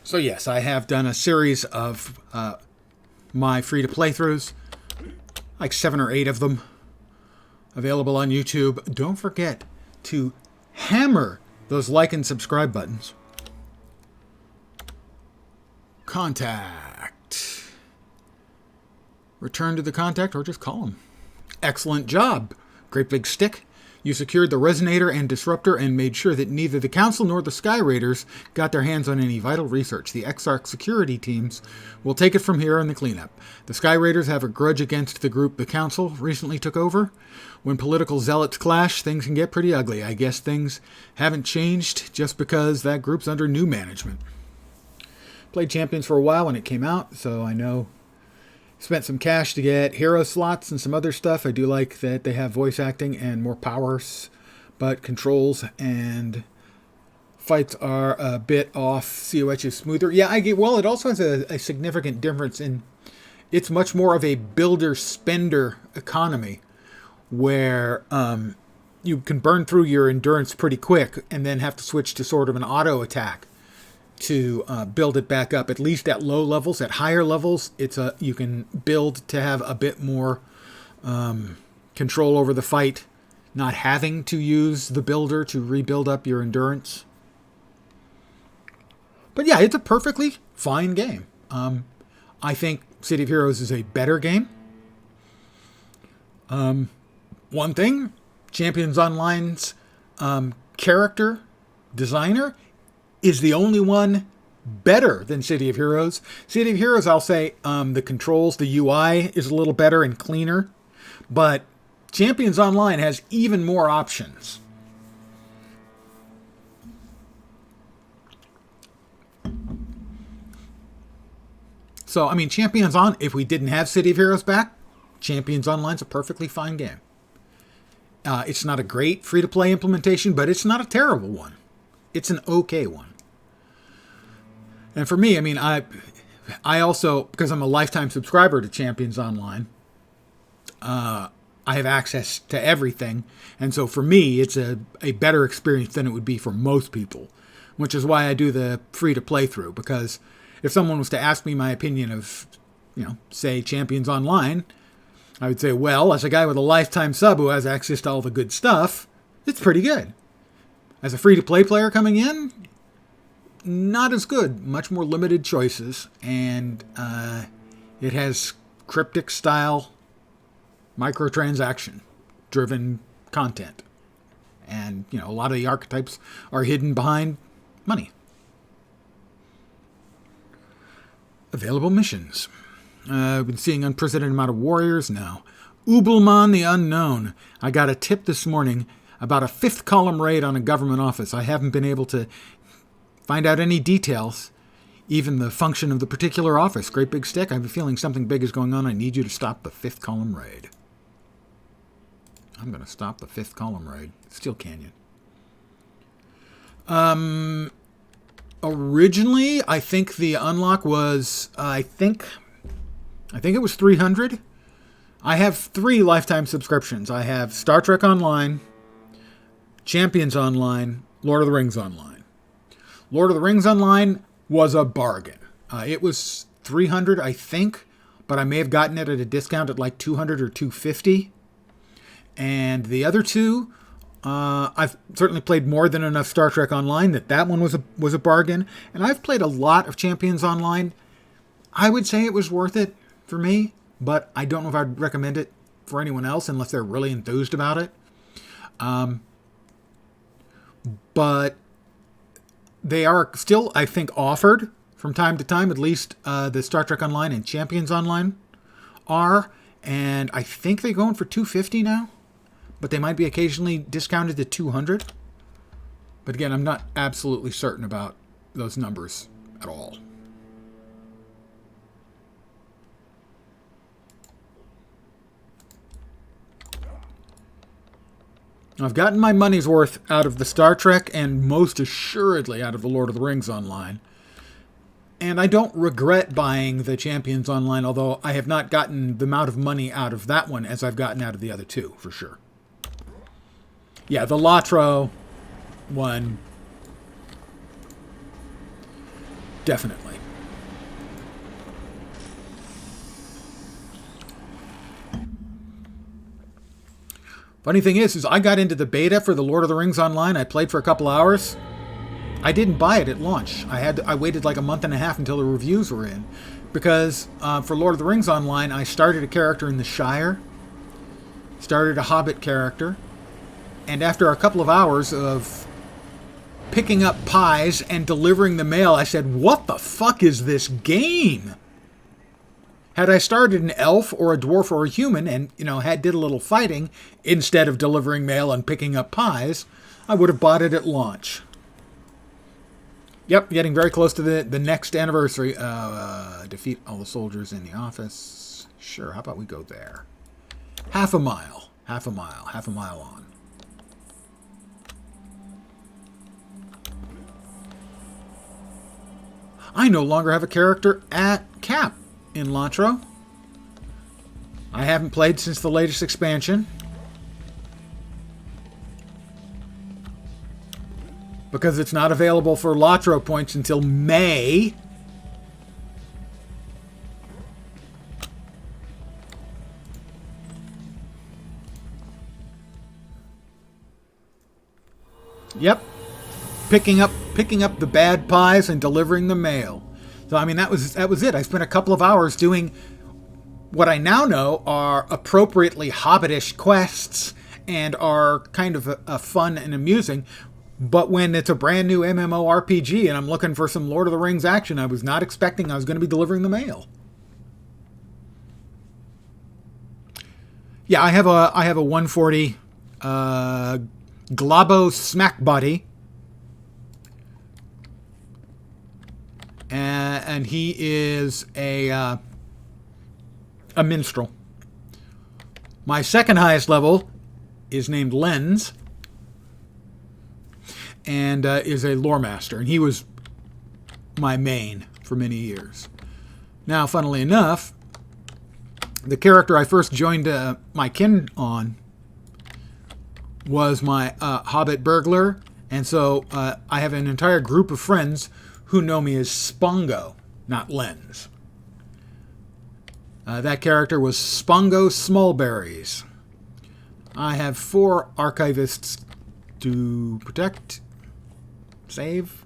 So yes, I have done a series of my free-to-play throughs, like 7 or 8 of them, available on YouTube. Don't forget to hammer those like and subscribe buttons. Contact. Return to the contact or just call them. Excellent job. Great big stick. You secured the resonator and disruptor and made sure that neither the Council nor the Sky Raiders got their hands on any vital research. The Exarch security teams will take it from here in the cleanup. The Sky Raiders have a grudge against the group the Council recently took over. When political zealots clash, things can get pretty ugly. I guess things haven't changed just because that group's under new management. Played Champions for a while when it came out, so I know. Spent some cash to get hero slots and some other stuff. I do like that they have voice acting and more powers, but controls and fights are a bit off. COH is smoother. Yeah, I get. Well, it also has a significant difference in it's much more of a builder-spender economy where you can burn through your endurance pretty quick and then have to switch to sort of an auto attack to build it back up, at least at low levels. At higher levels, you can build to have a bit more control over the fight, not having to use the builder to rebuild up your endurance. But yeah, it's a perfectly fine game. I think City of Heroes is a better game. One thing, Champions Online's character designer is the only one better than City of Heroes. City of Heroes, I'll say, the controls, the UI is a little better and cleaner, but Champions Online has even more options. So, I mean, Champions On, if we didn't have City of Heroes back, Champions Online's a perfectly fine game. It's not a great free-to-play implementation, but it's not a terrible one. It's an okay one. And for me, I mean, I also, because I'm a lifetime subscriber to Champions Online, I have access to everything. And so for me, it's a better experience than it would be for most people, which is why I do the free to play through. Because if someone was to ask me my opinion of, say Champions Online, I would say, well, as a guy with a lifetime sub who has access to all the good stuff, it's pretty good. As a free to play player coming in, not as good. Much more limited choices. And it has cryptic style microtransaction driven content. And, a lot of the archetypes are hidden behind money. Available missions. I've been seeing unprecedented amount of warriors now. Ubelman the Unknown. I got a tip this morning about a 5th column raid on a government office. I haven't been able to find out any details, even the function of the particular office. Great Big Stick, I have a feeling something big is going on. I need you to stop the 5th column raid. I'm going to stop the 5th column raid. Steel Canyon. Originally, I think the unlock was, I think it was 300. I have 3 lifetime subscriptions. I have Star Trek Online, Champions Online, Lord of the Rings Online. Lord of the Rings Online was a bargain. It was 300, I think, but I may have gotten it at a discount at like 200 or 250. And the other two, I've certainly played more than enough Star Trek Online that one was a bargain. And I've played a lot of Champions Online. I would say it was worth it for me, but I don't know if I'd recommend it for anyone else unless they're really enthused about it. But they are still, I think, offered from time to time. At least the Star Trek Online and Champions Online are. And I think they're going for $250 now. But they might be occasionally discounted to $200. But again, I'm not absolutely certain about those numbers at all. I've gotten my money's worth out of the Star Trek and most assuredly out of the Lord of the Rings Online. And I don't regret buying the Champions Online, although I have not gotten the amount of money out of that one as I've gotten out of the other two, for sure. Yeah, the Latro one, definitely. Funny thing is I got into the beta for the Lord of the Rings Online. I played for a couple hours. I didn't buy it at launch. I waited like a month and a half until the reviews were in. Because for Lord of the Rings Online, I started a character in the Shire. Started a Hobbit character. And after a couple of hours of picking up pies and delivering the mail, I said, what the fuck is this game? Had I started an elf or a dwarf or a human and, did a little fighting instead of delivering mail and picking up pies, I would have bought it at launch. Yep, getting very close to the next anniversary. Defeat all the soldiers in the office. Sure, how about we go there? Half a mile on. I no longer have a character at Cap in Latro. I haven't played since the latest expansion. Because it's not available for Latro points until May. Yep. Picking up the bad pies and delivering the mail. So that was it. I spent a couple of hours doing what I now know are appropriately hobbitish quests and are kind of fun and amusing. But when it's a brand new MMORPG and I'm looking for some Lord of the Rings action, I was not expecting I was going to be delivering the mail. Yeah, I have a 140 Glabo Smack Buddy. And he is a minstrel. My second highest level is named Lens, and is a lore master, and he was my main for many years. Now, funnily enough, The character I first joined my kin on was my Hobbit burglar, and so I have an entire group of friends who know me as Spongo, not Lens. That character was Spongo Smallberries. I have 4 archivists to protect. Save.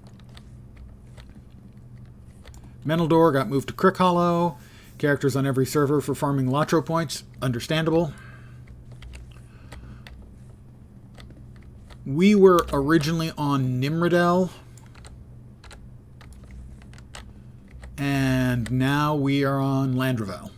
Mental Door got moved to Crick Hollow. Characters on every server for farming Latro points. Understandable. We were originally on Nimrodel. And now we are on Landrevel.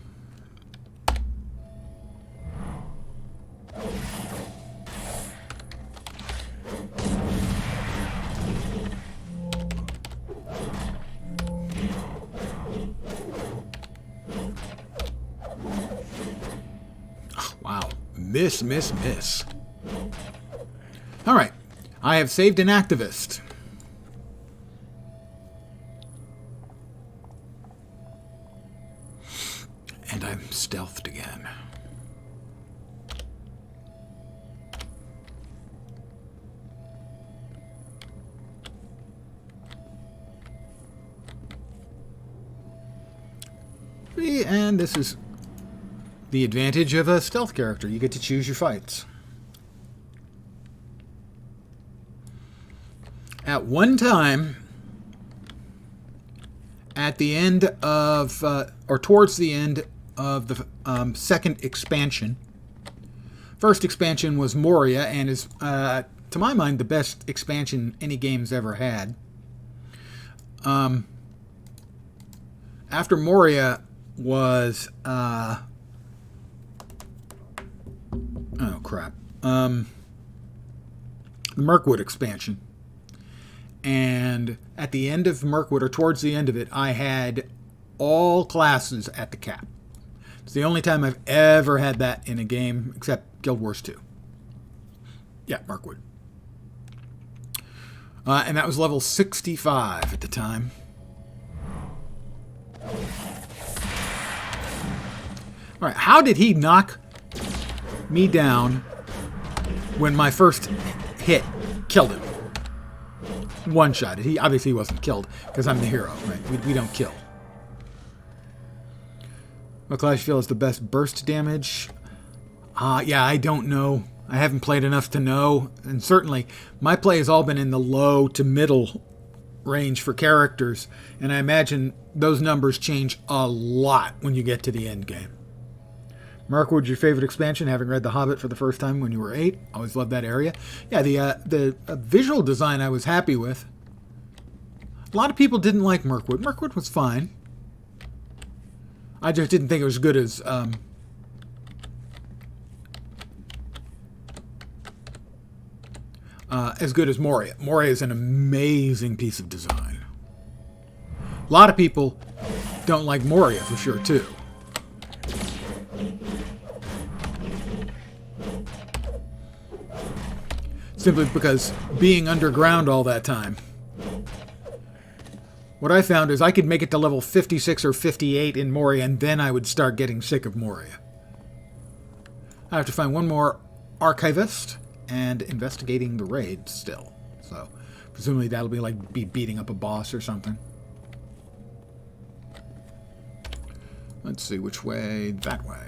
Wow. Miss. Alright. I have saved an activist. And I'm stealthed again. And this is the advantage of a stealth character. You get to choose your fights. At one time, at the end of, or towards the end of the second expansion, first expansion was Moria, and is, to my mind, the best expansion any game's ever had. After Moria was, oh crap, the Mirkwood expansion. And at the end of Mirkwood, or towards the end of it, I had all classes at the cap. It's the only time I've ever had that in a game, except Guild Wars 2. Yeah, Mirkwood. And that was level 65 at the time. Alright, how did he knock me down when my first hit killed him? One shot. He obviously wasn't killed because I'm the hero, right? We don't kill. What class you feel is the best burst damage? Yeah, I don't know. I haven't played enough to know. And certainly, my play has all been in the low to middle range for characters. And I imagine those numbers change a lot when you get to the end game. Mirkwood, your favorite expansion, having read The Hobbit for the first time when you were 8. Always loved that area. Yeah, the visual design I was happy with. A lot of people didn't like Mirkwood. Mirkwood was fine. I just didn't think it was as good as Moria. Moria is an amazing piece of design. A lot of people don't like Moria for sure, too. Simply because being underground all that time. What I found is I could make it to level 56 or 58 in Moria, and then I would start getting sick of Moria. I have to find one more archivist and investigating the raid still. So, presumably that'll be like beating up a boss or something. Let's see which way. That way.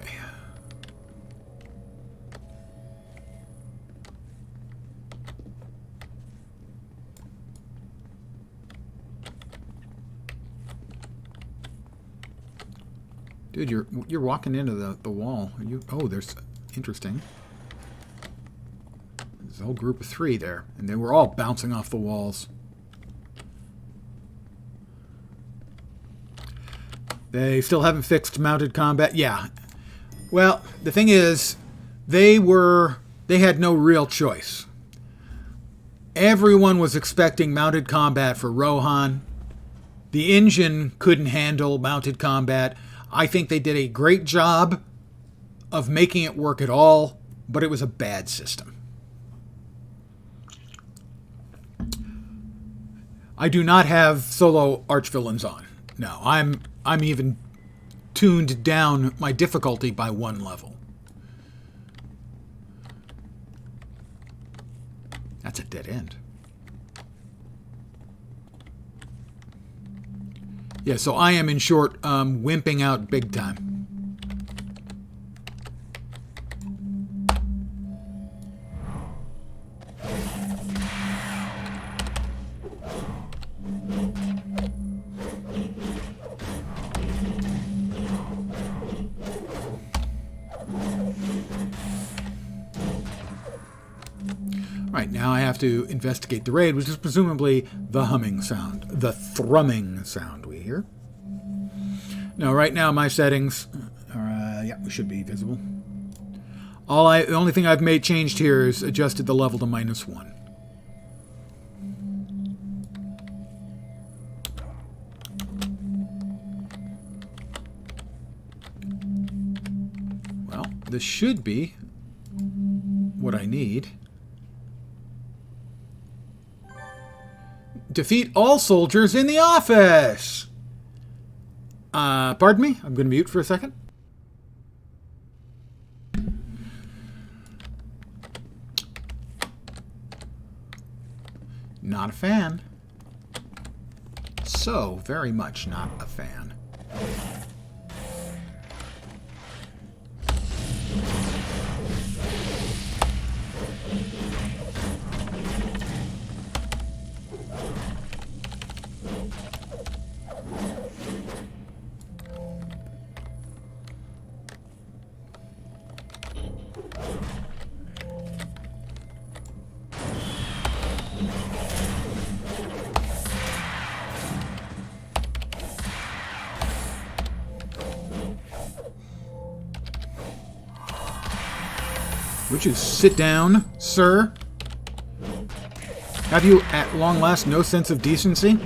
Dude, you're walking into the wall. Oh, there's interesting. There's a whole group of 3 there, and they were all bouncing off the walls. They still haven't fixed mounted combat. Yeah. Well, the thing is, they had no real choice. Everyone was expecting mounted combat for Rohan. The engine couldn't handle mounted combat. I think they did a great job of making it work at all, but it was a bad system. I do not have solo archvillains on. No, I'm even tuned down my difficulty by 1 level. That's a dead end. Yeah, so I am, in short, wimping out big time. Right, now I have to investigate the raid, which is presumably the humming sound, the thrumming sound we hear. Now, right now my settings are, yeah, should be visible. The only thing I've made changed here is adjusted the level to -1. Well, this should be what I need. Defeat all soldiers in the office! Pardon me? I'm going to mute for a second. Not a fan. So very much not a fan. Would you sit down, sir? Have you, at long last, no sense of decency?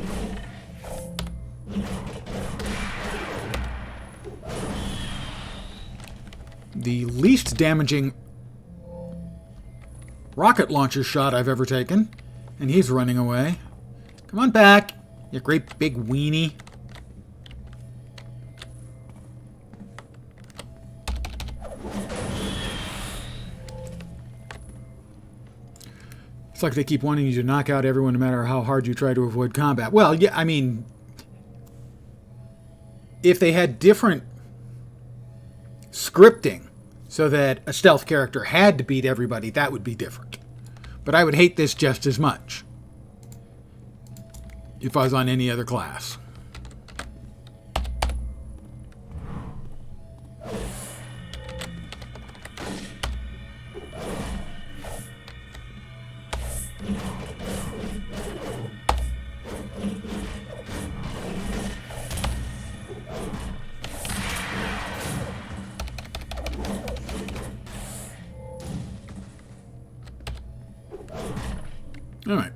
The least damaging rocket launcher shot I've ever taken, and he's running away. Come on back, you great big weenie. It's like they keep wanting you to knock out everyone no matter how hard you try to avoid combat. Well, yeah, I mean, if they had different scripting so that a stealth character had to beat everybody, that would be different. But I would hate this just as much if I was on any other class. Alright.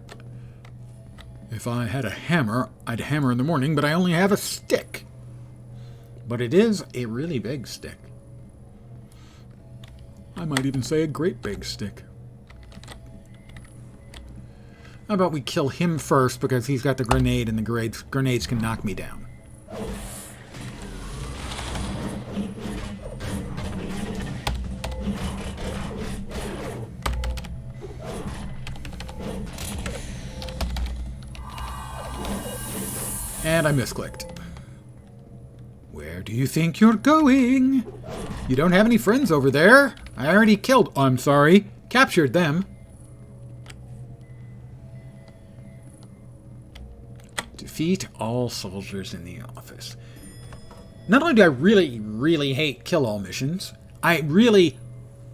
If I had a hammer, I'd hammer in the morning, but I only have a stick. But it is a really big stick. I might even say a great big stick. How about we kill him first, because he's got the grenade, and the grenades can knock me down. And I misclicked. Where do you think you're going? You don't have any friends over there. I already killed... Oh, I'm sorry. Captured them. Defeat all soldiers in the office. Not only do I really, really hate kill-all missions, I really,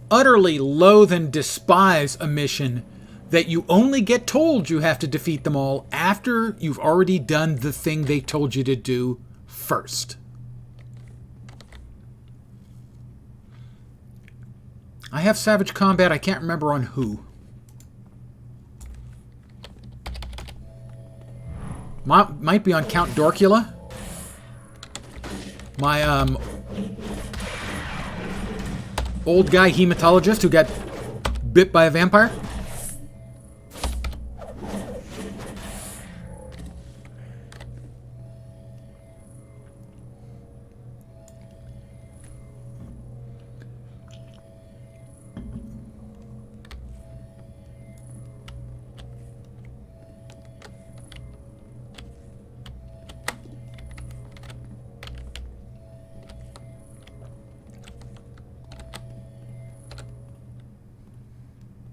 utterly loathe and despise a mission that you only get told you have to defeat them all after you've already done the thing they told you to do first. I have Savage Combat. I can't remember on who. Might be on Count Dorkula. My old guy hematologist who got bit by a vampire.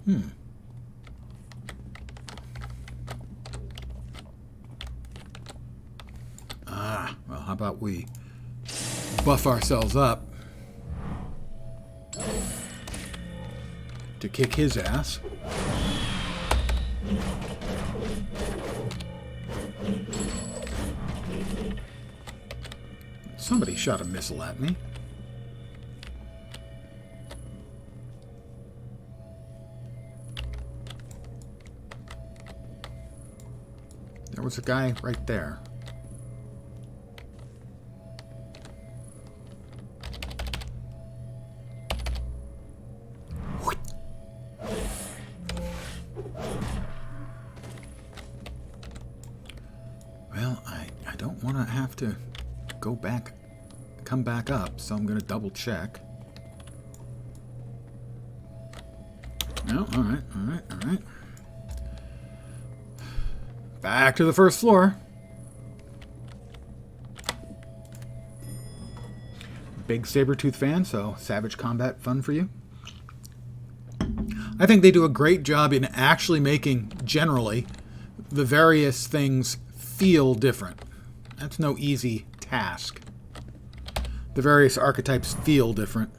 Well, how about we buff ourselves up to kick his ass. Somebody shot a missile at me. There was a guy right there. Well, I don't want to have to go back, come back up, so I'm going to double check. No, all right. Back to the first floor. Big Sabretooth fan, so Savage Combat fun for you. I think they do a great job in actually making, generally, the various things feel different. That's no easy task. The various archetypes feel different.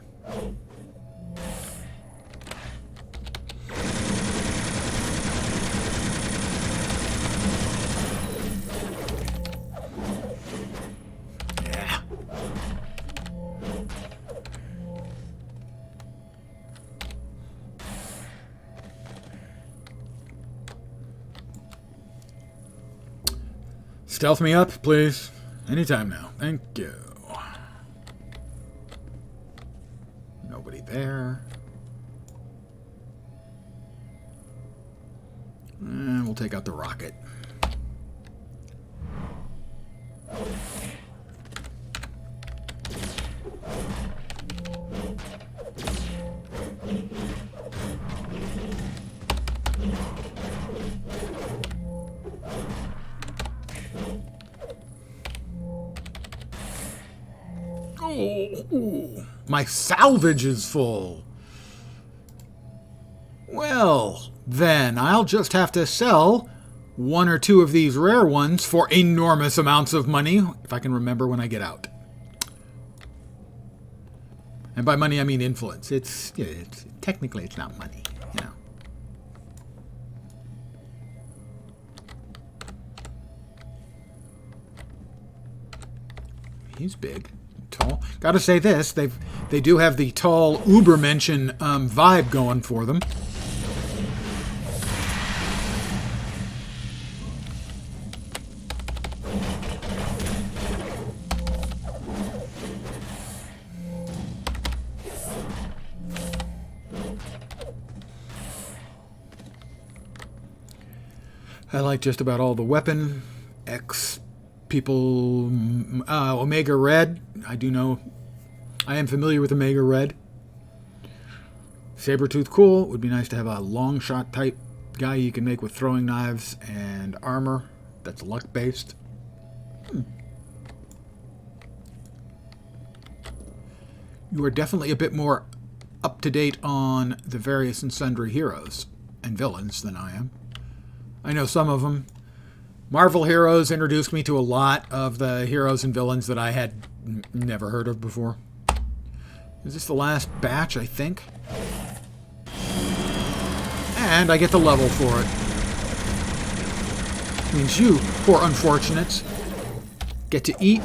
Yeah. Stealth me up, please. Anytime now. Thank you. Nobody there. And we'll take out the rocket. Oh, my salvage is full. Well, then I'll just have to sell one or two of these rare ones for enormous amounts of money, if I can remember when I get out. And by money, I mean influence. It's technically it's not money, you know. He's big. Tall. Gotta say this, they do have the tall Ubermenschen vibe going for them. I like just about all the weapon X people. Omega Red. I do know. I am familiar with Omega Red. Sabretooth, cool. Would be nice to have a long shot type guy you can make with throwing knives and armor that's luck based. You are definitely a bit more up to date on the various and sundry heroes and villains than I am. I know some of them. Marvel Heroes introduced me to a lot of the heroes and villains that I had never heard of before. Is this the last batch, I think? And I get the level for it. Means you, poor unfortunates, get to eat.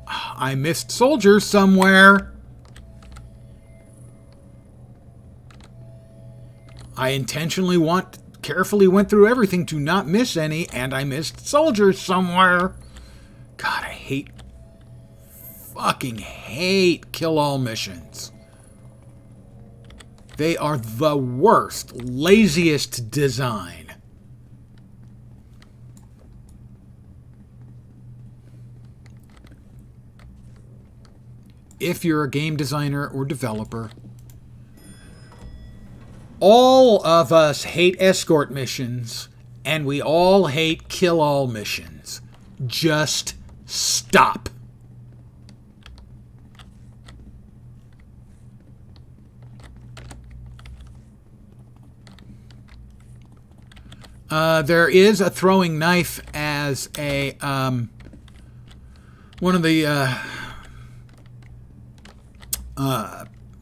I missed soldiers somewhere. I intentionally carefully went through everything to not miss any, and I missed soldiers somewhere. God, I fucking hate kill-all missions. They are the worst, laziest design. If you're a game designer or developer, all of us hate escort missions, and we all hate kill-all missions. Just stop. There is a throwing knife as a one of the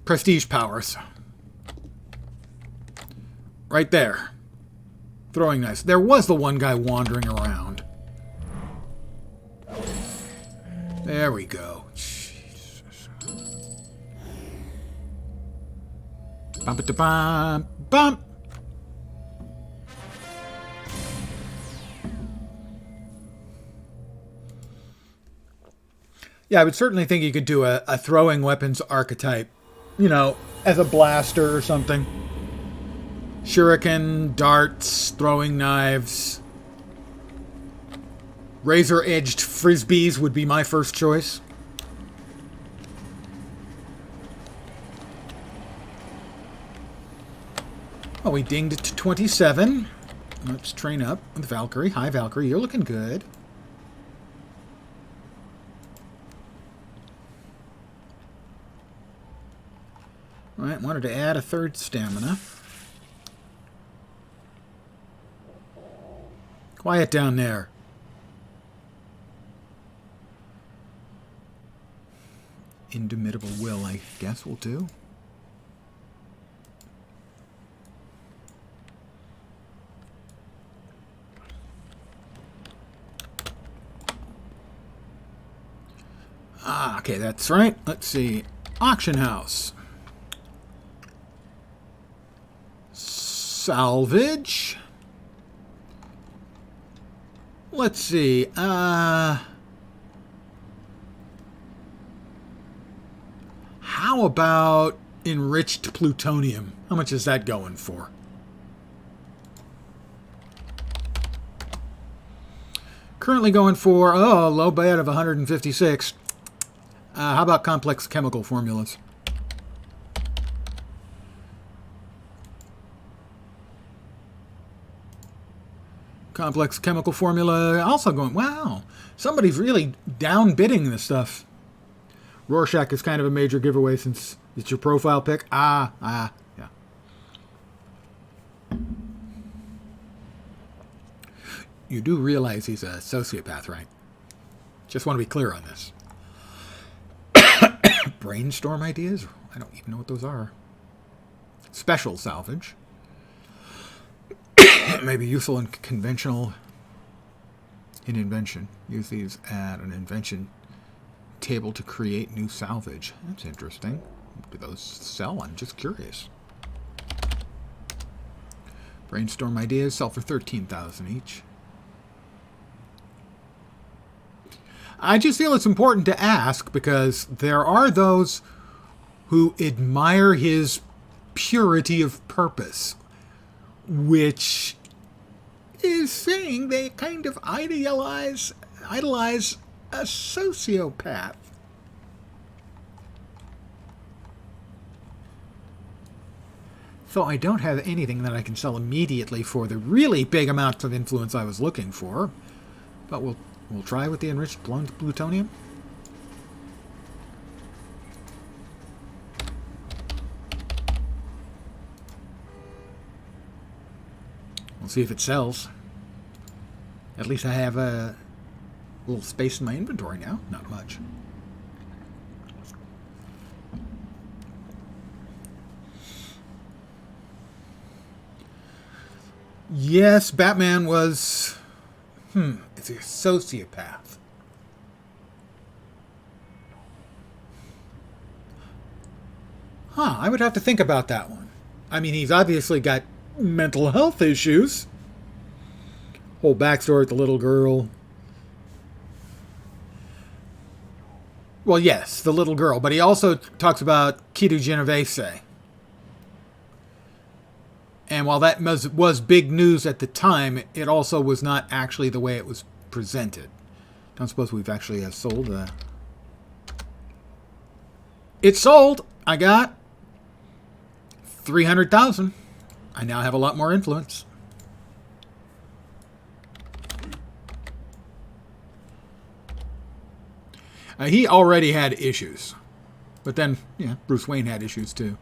prestige powers. Right there. Throwing knives. There was the one guy wandering around. There we go. Jesus. Bump-a-da-bump. Bump. Yeah, I would certainly think you could do a throwing weapons archetype. You know, as a blaster or something. Shuriken, darts, throwing knives. Razor-edged frisbees would be my first choice. Oh, we dinged it to 27. Let's train up with Valkyrie. Hi, Valkyrie. You're looking good. Alright, wanted to add a third stamina. Quiet down there. Indomitable will, I guess, will do. Ah, okay, that's right. Let's see. Auction house. Salvage. Let's see. How about enriched plutonium? How much is that going for? Currently going for, a low bid of 156. How about complex chemical formulas? Complex chemical formula also going, wow, somebody's really downbidding this stuff. Rorschach is kind of a major giveaway since it's your profile pick. Yeah. You do realize he's a sociopath, right? Just want to be clear on this. Brainstorm ideas? I don't even know what those are. Special salvage. Maybe useful and conventional in invention. Use these at an invention table to create new salvage. That's interesting. Do those sell? I'm just curious. Brainstorm ideas sell for 13,000 each. I just feel it's important to ask because there are those who admire his purity of purpose, which is saying they kind of idolize a sociopath. So I don't have anything that I can sell immediately for the really big amounts of influence I was looking for, but we'll try with the enriched plutonium. We'll see if it sells. At least I have a little space in my inventory now. Not much. Yes, Batman was... it's a sociopath. I would have to think about that one. I mean, he's obviously got mental health issues. Whole backstory with the little girl. Well, yes, the little girl, but he also talks about Kitu Genovese. And while that was big news at the time, it also was not actually the way it was presented. Don't suppose we've actually sold. It sold. I got 300,000. I now have a lot more influence. He already had issues. But then, yeah, Bruce Wayne had issues too.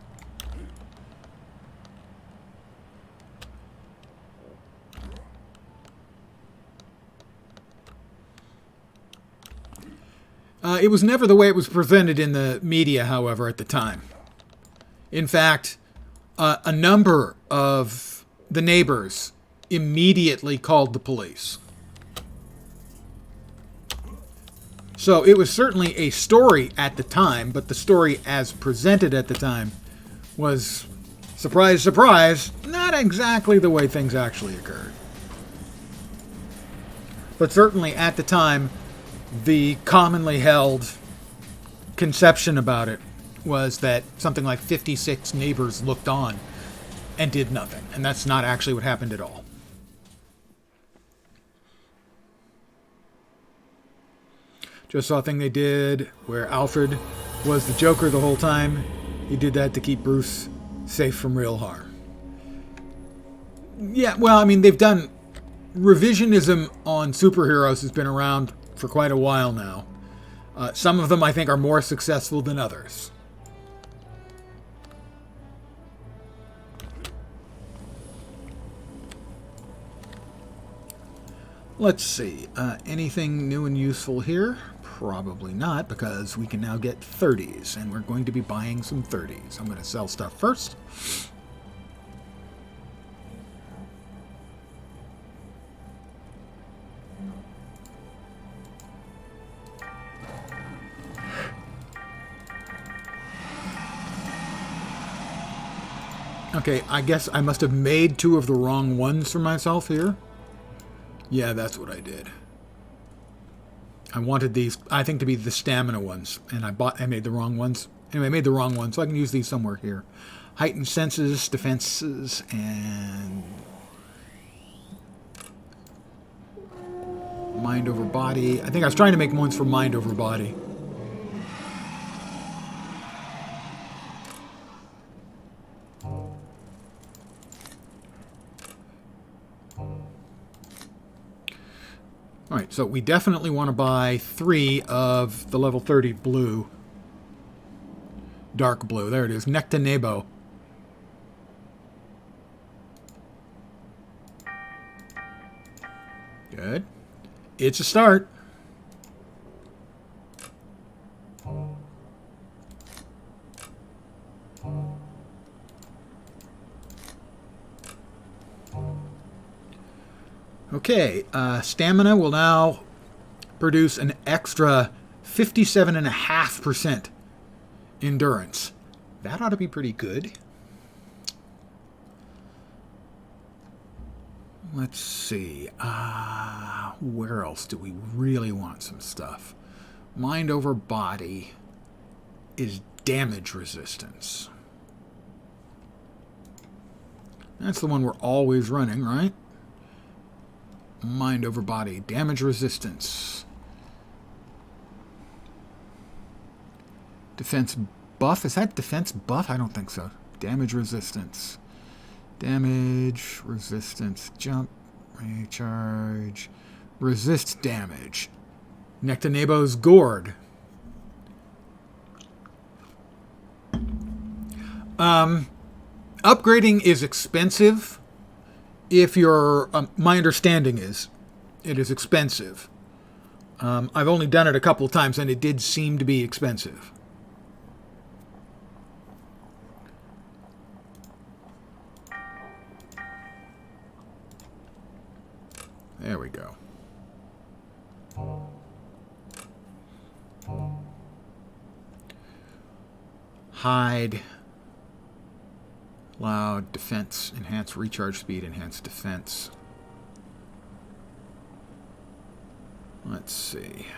It was never the way it was presented in the media, however, at the time. In fact, a number of the neighbors immediately called the police. So it was certainly a story at the time, but the story as presented at the time was, surprise, surprise, not exactly the way things actually occurred. But certainly at the time, the commonly held conception about it was that something like 56 neighbors looked on and did nothing. And that's not actually what happened at all. Just saw a thing they did where Alfred was the Joker the whole time. He did that to keep Bruce safe from real harm. Yeah, well, I mean, they've done... Revisionism on superheroes has been around for quite a while now. Some of them, I think, are more successful than others. Let's see. Anything new and useful here? Probably not, because we can now get 30s, and we're going to be buying some 30s. I'm going to sell stuff first. Okay, I guess I must have made 2 of the wrong ones for myself here. Yeah, that's what I did. I wanted these, I think, to be the stamina ones, and I made the wrong ones. Anyway, I made the wrong ones, so I can use these somewhere here. Heightened senses, defenses, and mind over body. I think I was trying to make ones for mind over body. Alright, so we definitely want to buy 3 of the level 30 blue. Dark blue. There it is. Necta Nebo. Good. It's a start. Okay, stamina will now produce an extra 57.5% endurance. That ought to be pretty good. Let's see. Where else do we really want some stuff? Mind over body is damage resistance. That's the one we're always running, right? Mind over body. Damage resistance. Defense buff. Is that defense buff? I don't think so. Damage resistance. Damage resistance. Jump. Recharge. Resist damage. Necta Nebo's Gourd. Upgrading is expensive. If you're, my understanding is, it is expensive. I've only done it a couple of times, and it did seem to be expensive. There we go. Hide. Loud, defense, enhance recharge speed, enhance defense. Let's see.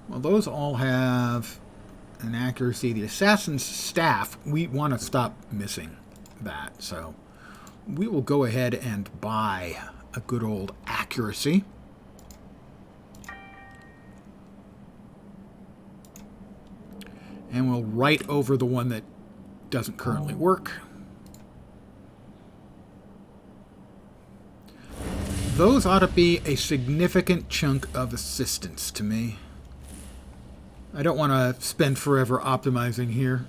Well, those all have an accuracy. The assassin's staff, we want to stop missing that. So we will go ahead and buy a good old accuracy. And we'll write over the one that doesn't currently work. Those ought to be a significant chunk of assistance to me. I don't want to spend forever optimizing here.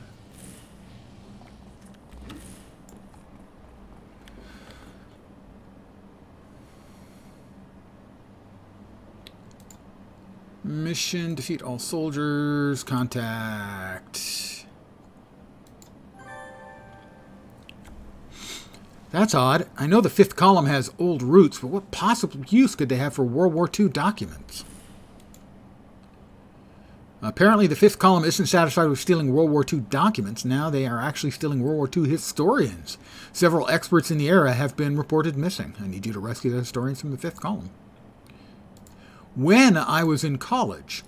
Mission, defeat all soldiers, contact. That's odd. I know the fifth column has old roots, but what possible use could they have for World War II documents? Apparently, the fifth column isn't satisfied with stealing World War II documents. Now they are actually stealing World War II historians. Several experts in the era have been reported missing. I need you to rescue the historians from the fifth column. When I was in college,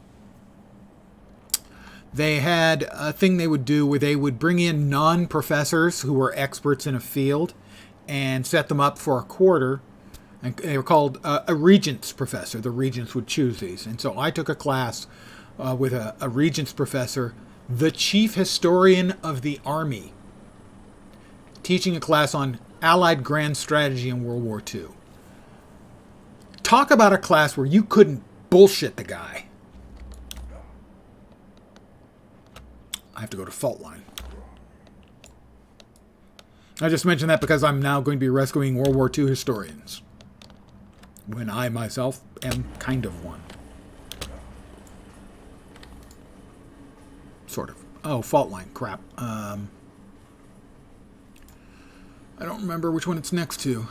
they had a thing they would do where they would bring in non-professors who were experts in a field and set them up for a quarter. And they were called a regents professor. The regents would choose these. And so I took a class with a regents professor, the chief historian of the Army, teaching a class on Allied grand strategy in World War II. Talk about a class where you couldn't bullshit the guy. I have to go to fault line. I just mentioned that because I'm now going to be rescuing World War II historians, when I myself am kind of one. Sort of. Oh, fault line. Crap. I don't remember which one it's next to.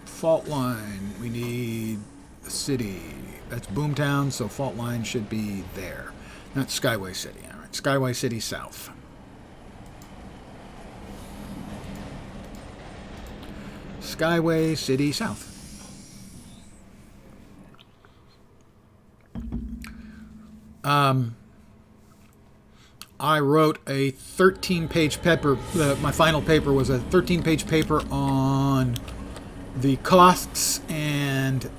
Fault line. We need a city. That's Boomtown, so fault line should be there. Not Skyway City. All right. Skyway City South. Skyway City South. I wrote a 13-page paper. My final paper was a 13-page paper on the costs and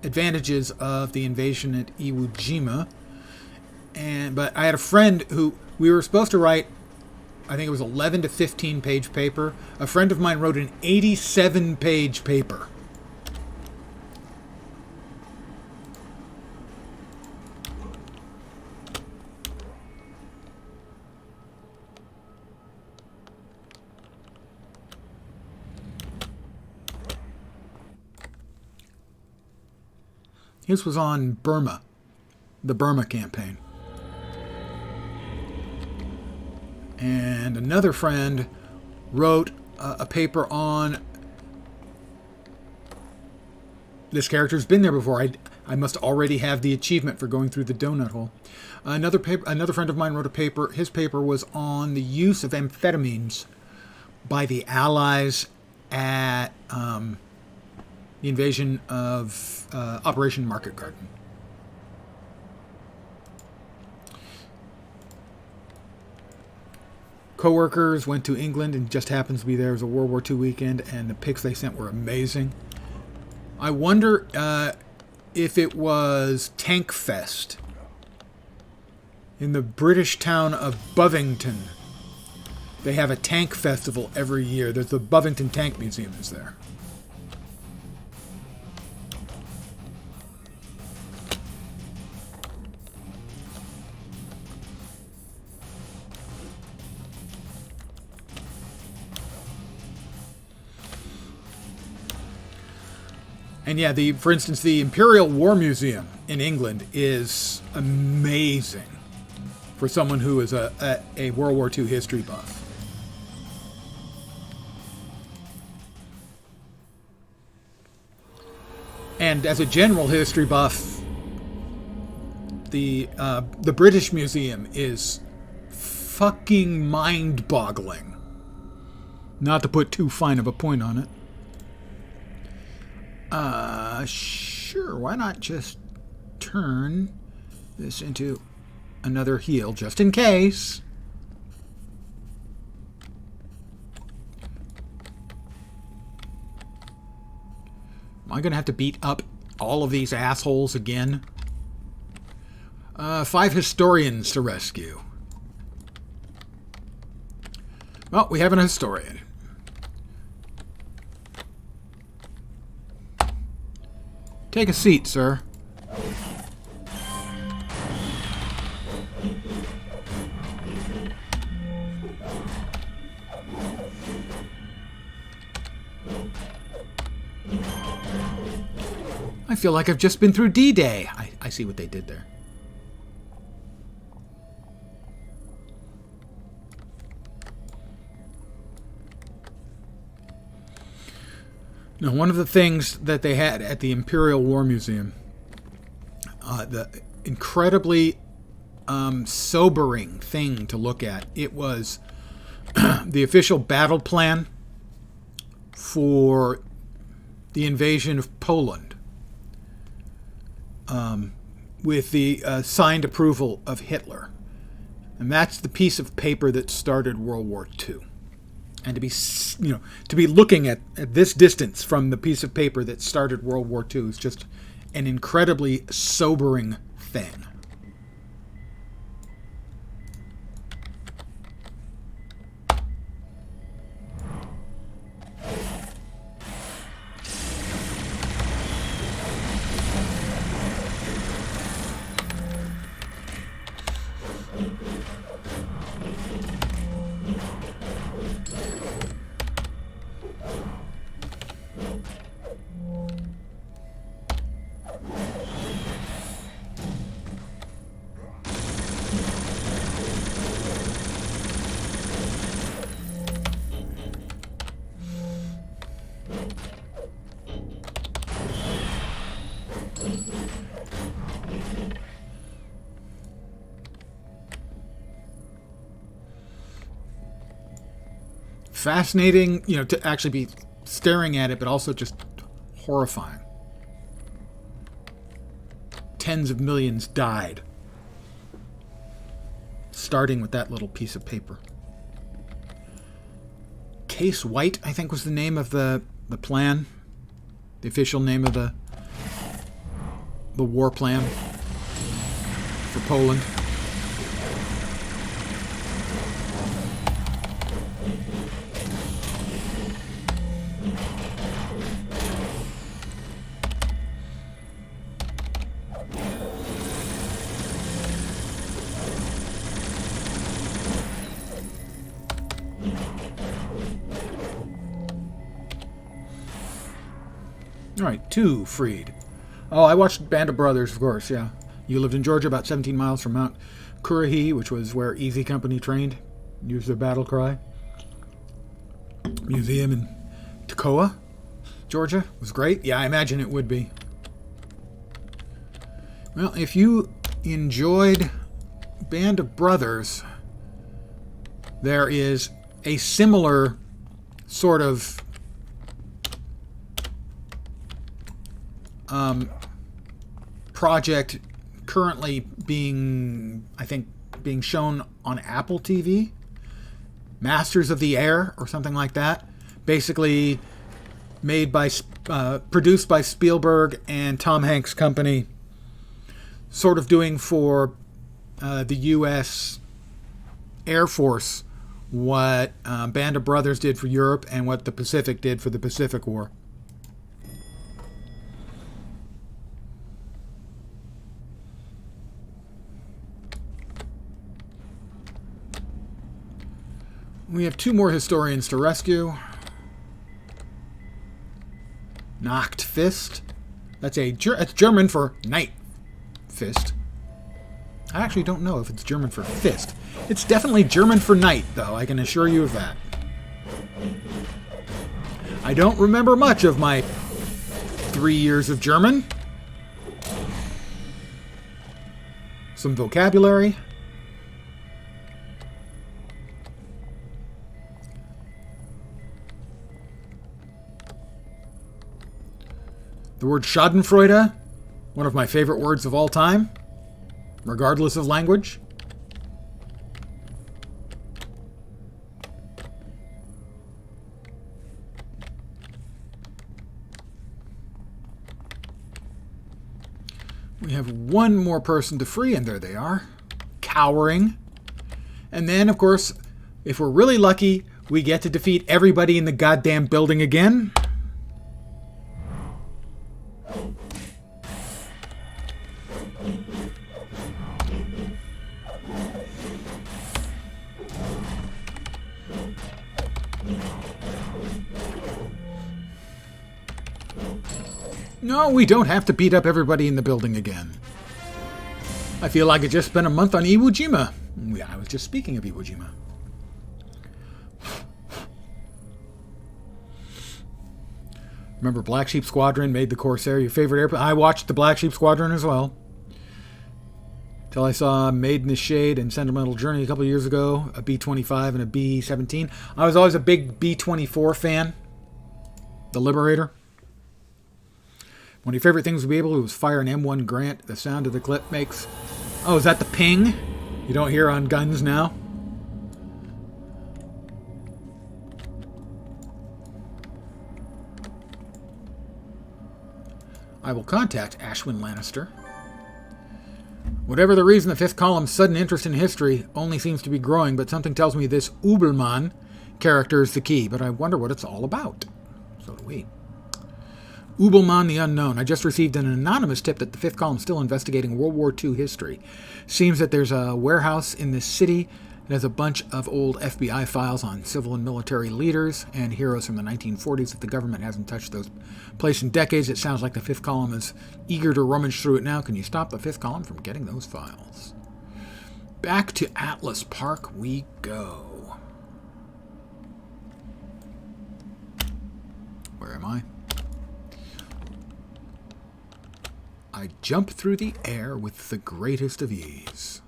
advantages of the invasion at Iwo Jima. But I had a friend who we were supposed to write, I think it was 11 to 15-page paper. A friend of mine wrote an 87-page paper. His was on Burma, the Burma campaign. And another friend wrote a paper on... This character's been there before. I must already have the achievement for going through the donut hole. Another friend of mine wrote a paper. His paper was on the use of amphetamines by the Allies at the invasion of Operation Market Garden. Co-workers went to England and just happens to be there. It was a World War II weekend, and the pics they sent were amazing. I wonder if it was Tank Fest in the British town of Bovington. They have a tank festival every year. There's the Bovington Tank Museum is there. And yeah, for instance, the Imperial War Museum in England is amazing for someone who is a World War II history buff. And as a general history buff, the British Museum is fucking mind-boggling. Not to put too fine of a point on it. Sure, why not just turn this into another heal, just in case. Am I going to have to beat up all of these assholes again? 5 historians to rescue. Well, we have an historian. Take a seat, sir. I feel like I've just been through D-Day. I see what they did there. Now, one of the things that they had at the Imperial War Museum, the incredibly sobering thing to look at, it was the official battle plan for the invasion of Poland, with the signed approval of Hitler. And that's the piece of paper that started World War II. And to be looking at this distance from the piece of paper that started World War II is just an incredibly sobering thing. Fascinating, to actually be staring at it, but also just horrifying. Tens of millions died, starting with that little piece of paper. Case White, I think, was the name of the plan, the official name of the war plan for Poland. All right, 2 freed. Oh, I watched Band of Brothers, of course, yeah. You lived in Georgia, about 17 miles from Mount Currahee, which was where Easy Company trained, used their battle cry. Museum in Toccoa, Georgia, was great. Yeah, I imagine it would be. Well, if you enjoyed Band of Brothers, there is a similar sort of project currently being shown on Apple TV, Masters of the Air or something like that. Basically produced by Spielberg and Tom Hanks' company, sort of doing for the U.S. Air Force what Band of Brothers did for Europe and what the Pacific did for the Pacific War. We have 2 more historians to rescue. Nacht Fist. That's German for night fist. I actually don't know if it's German for fist. It's definitely German for night, though. I can assure you of that. I don't remember much of my 3 years of German. Some vocabulary. The word Schadenfreude, one of my favorite words of all time, regardless of language. We have 1 more person to free, and there they are, cowering. And then, of course, if we're really lucky, we get to defeat everybody in the goddamn building again. No, we don't have to beat up everybody in the building again. I feel like I just spent a month on Iwo Jima. Yeah, I was just speaking of Iwo Jima. Remember Black Sheep Squadron made the Corsair your favorite airplane? I watched the Black Sheep Squadron as well. Till I saw Made in the Shade and Sentimental Journey a couple of years ago, a B-25 and a B-17. I was always a big B-24 fan. The Liberator. One of your favorite things to be able to was fire an M1 Grant. The sound of the clip makes... Oh, is that the ping you don't hear on guns now? I will contact Ashwin Lannister. Whatever the reason, the fifth column's sudden interest in history only seems to be growing, but something tells me this Ubelmann character is the key, but I wonder what it's all about. So do we. Ubelmann the Unknown. I just received an anonymous tip that the fifth column is still investigating World War II history. Seems that there's a warehouse in this city that has a bunch of old FBI files on civil and military leaders and heroes from the 1940s. If the government hasn't touched those places in decades, it sounds like the fifth column is eager to rummage through it now. Can you stop the fifth column from getting those files? Back to Atlas Park we go. Where am I? I jump through the air with the greatest of ease.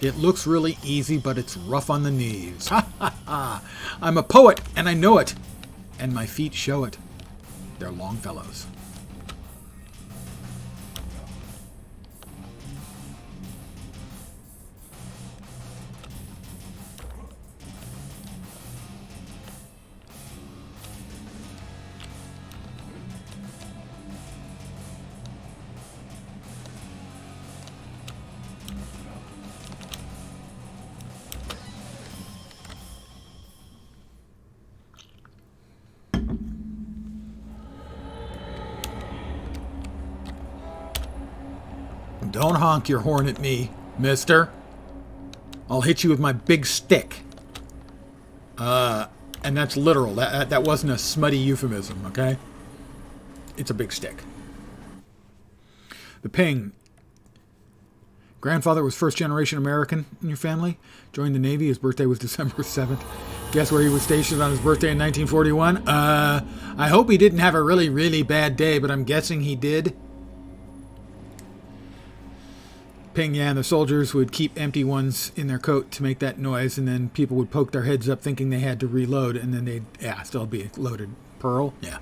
It looks really easy, but it's rough on the knees. Ha ha ha! I'm a poet, and I know it. And my feet show it. They're Longfellows. Don't honk your horn at me, mister. I'll hit you with my big stick. And that's literal. That wasn't a smutty euphemism, okay? It's a big stick. The ping. Grandfather was first-generation American in your family. Joined the Navy. His birthday was December 7th. Guess where he was stationed on his birthday in 1941? I hope he didn't have a really, really bad day, but I'm guessing he did. Ping, yeah, and the soldiers would keep empty ones in their coat to make that noise, and then people would poke their heads up thinking they had to reload, and then they'd, still be loaded. Pearl? Yeah.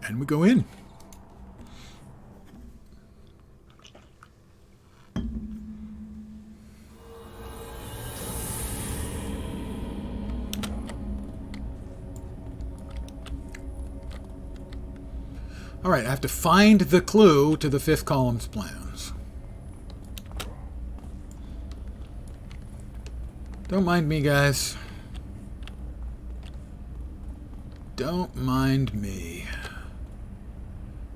And we go in. All right, I have to find the clue to the fifth column's plans. Don't mind me, guys. Don't mind me.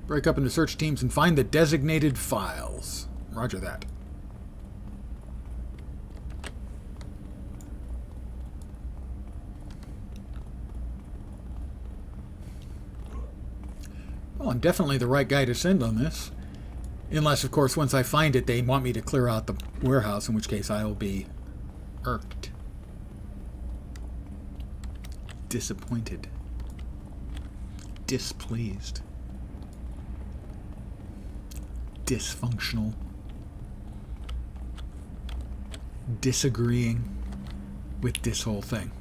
Break up into search teams and find the designated files. Roger that. Well, I'm definitely the right guy to send on this. Unless, of course, once I find it, they want me to clear out the warehouse, in which case I will be irked. Disappointed. Displeased. Dysfunctional, disagreeing with this whole thing.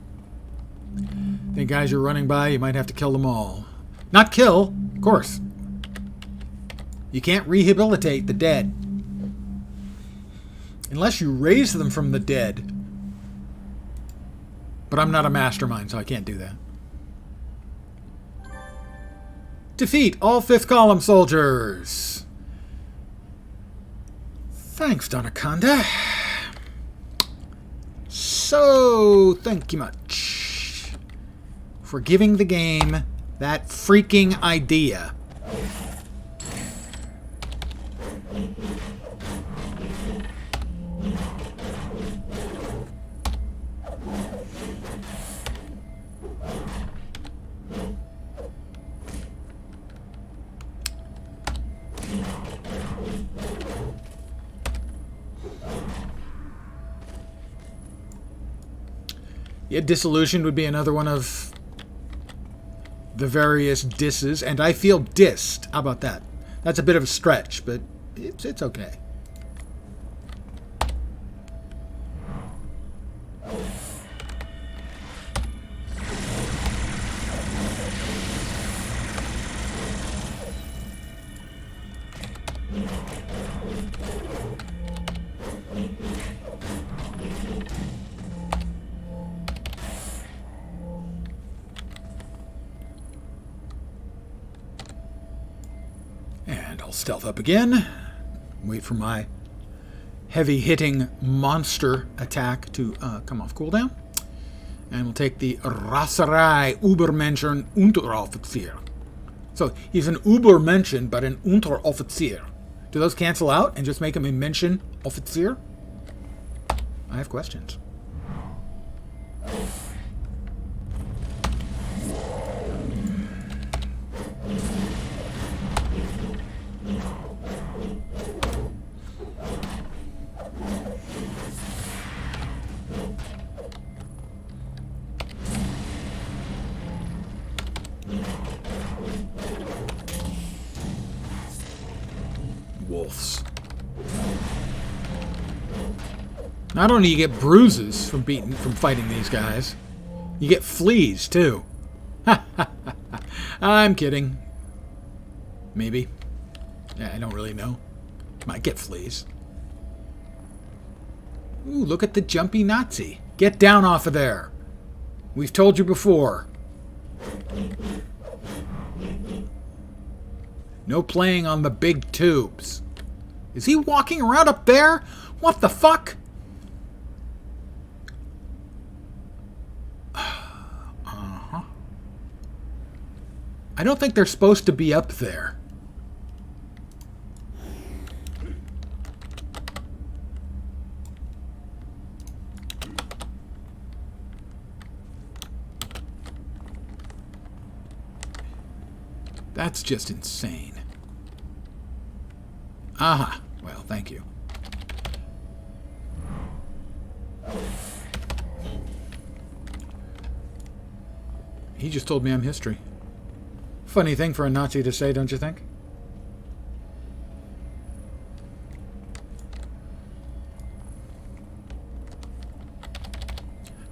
The guys you're running by, you might have to kill them all. Not kill, of course. You can't rehabilitate the dead. Unless you raise them from the dead. But I'm not a mastermind, so I can't do that. Defeat all 5th column soldiers. Thanks, Danaconda. So, thank you much for giving the game that freaking idea. Yeah, Disillusioned would be another one of the various disses, and I feel dissed. How about that? That's a bit of a stretch, but it's okay. And I'll stealth up again. Wait for my heavy-hitting monster attack to come off cooldown. And we'll take the Raserei Übermenschen Unteroffizier. So he's an Übermenschen, but an Unteroffizier. Do those cancel out and just make him a Menschen Offizier? I have questions. Wolves. Not only do you get bruises from fighting these guys, you get fleas too. I'm kidding. Maybe. Yeah, I don't really know. Might get fleas. Ooh, look at the jumpy Nazi. Get down off of there. We've told you before. No playing on the big tubes. Is he walking around up there? What the fuck? Uh-huh. I don't think they're supposed to be up there. That's just insane. Aha. Well, thank you. He just told me I'm history. Funny thing for a Nazi to say, don't you think?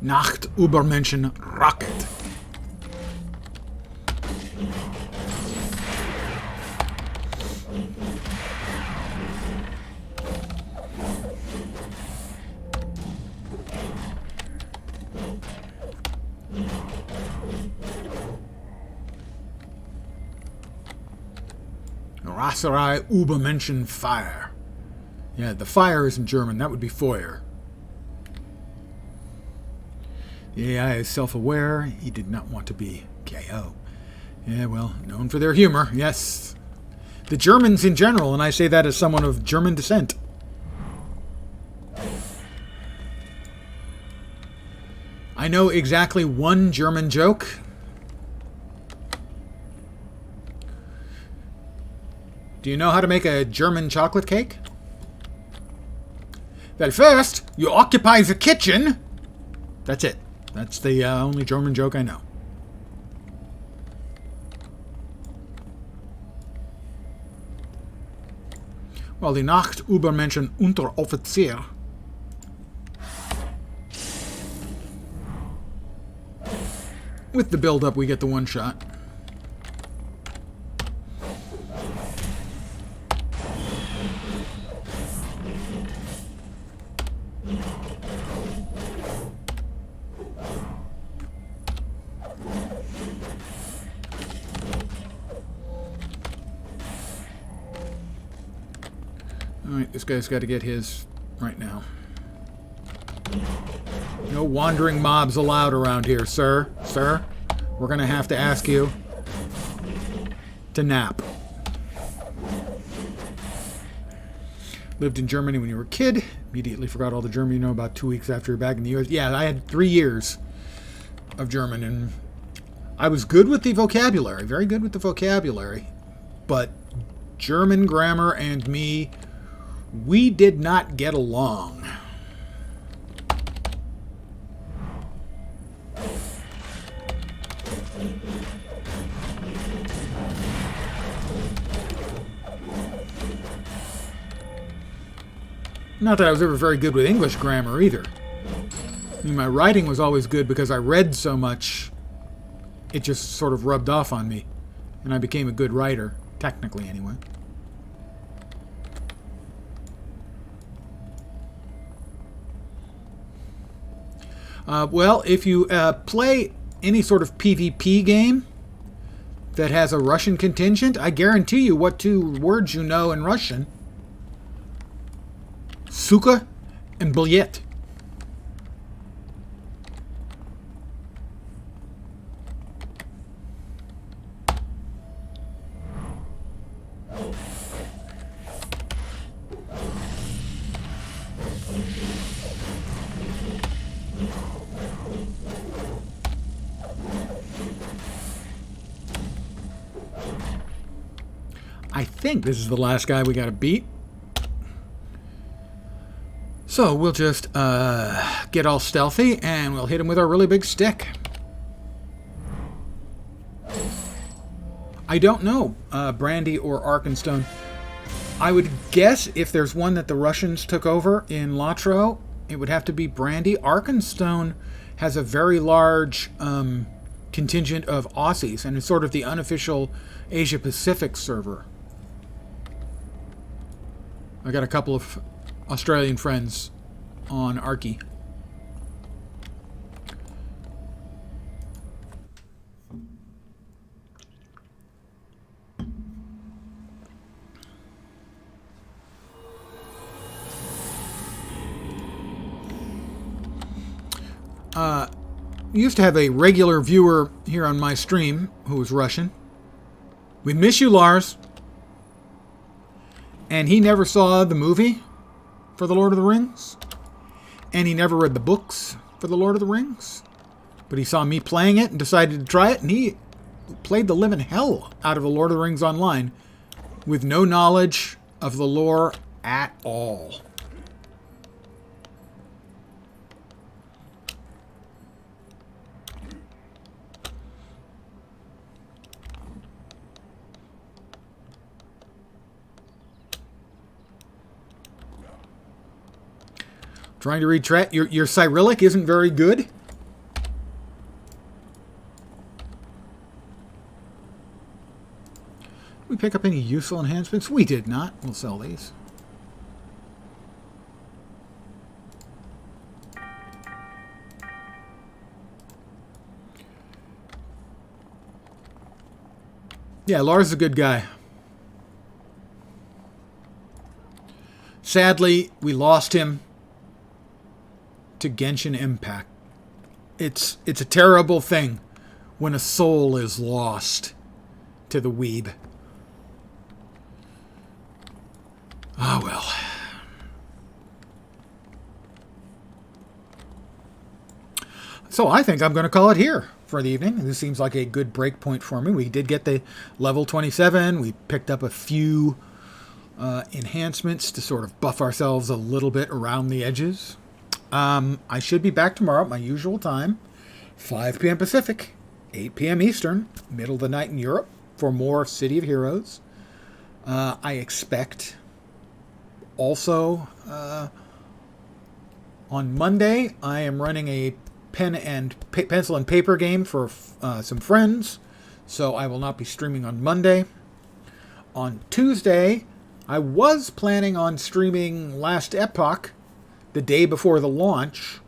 Nacht Übermenschen Rocket. Raserei Übermenschen Fire. Yeah, the fire is in German. That would be Feuer. The AI is self-aware. He did not want to be KO. Yeah, well, known for their humor, yes. The Germans in general, and I say that as someone of German descent. I know exactly one German joke. Do you know how to make a German chocolate cake? Well, first, you occupy the kitchen. That's it. That's the only German joke I know. Well, die Nacht Übermenschen Unteroffizier. With the build-up, we get the one shot. Alright, this guy's got to get his right now. No wandering mobs allowed around here, sir. Sir, we're going to have to ask you to nap. Lived in Germany when you were a kid. Immediately forgot all the German you know about 2 weeks after you're back in the U.S. Yeah, I had 3 years of German, and I was good with the vocabulary. Very good with the vocabulary. But German grammar and me, we did not get along. Not that I was ever very good with English grammar either. I mean, my writing was always good because I read so much, it just sort of rubbed off on me. And I became a good writer, technically anyway. Well, if you play any sort of PvP game that has a Russian contingent, I guarantee you what 2 words you know in Russian. Suka and Billet. I think this is the last guy we got to beat. So we'll just get all stealthy and we'll hit him with our really big stick. I don't know, Brandy or Arkenstone. I would guess if there's one that the Russians took over in Latro, it would have to be Brandy. Arkenstone has a very large contingent of Aussies, and it's sort of the unofficial Asia-Pacific server. I got a couple of Australian friends on Arky. Used to have a regular viewer here on my stream who was Russian. We miss you, Lars. And he never saw the movie for The Lord of the Rings. And he never read the books for The Lord of the Rings. But he saw me playing it and decided to try it. And he played the living hell out of The Lord of the Rings Online with no knowledge of the lore at all. Trying to read your Cyrillic isn't very good. Did we pick up any useful enhancements? We did not. We'll sell these. Yeah, Lars is a good guy. Sadly, we lost him to Genshin Impact. It's a terrible thing when a soul is lost to the weeb. Ah, well. So I think I'm going to call it here for the evening. This seems like a good break point for me. We did get the level 27. We picked up a few enhancements to sort of buff ourselves a little bit around the edges. I should be back tomorrow at my usual time, 5 p.m. Pacific, 8 p.m. Eastern, middle of the night in Europe, for more City of Heroes. I expect also on Monday I am running a pencil and paper game for some friends, so I will not be streaming on Monday. On Tuesday, I was planning on streaming Last Epoch the day before the launch,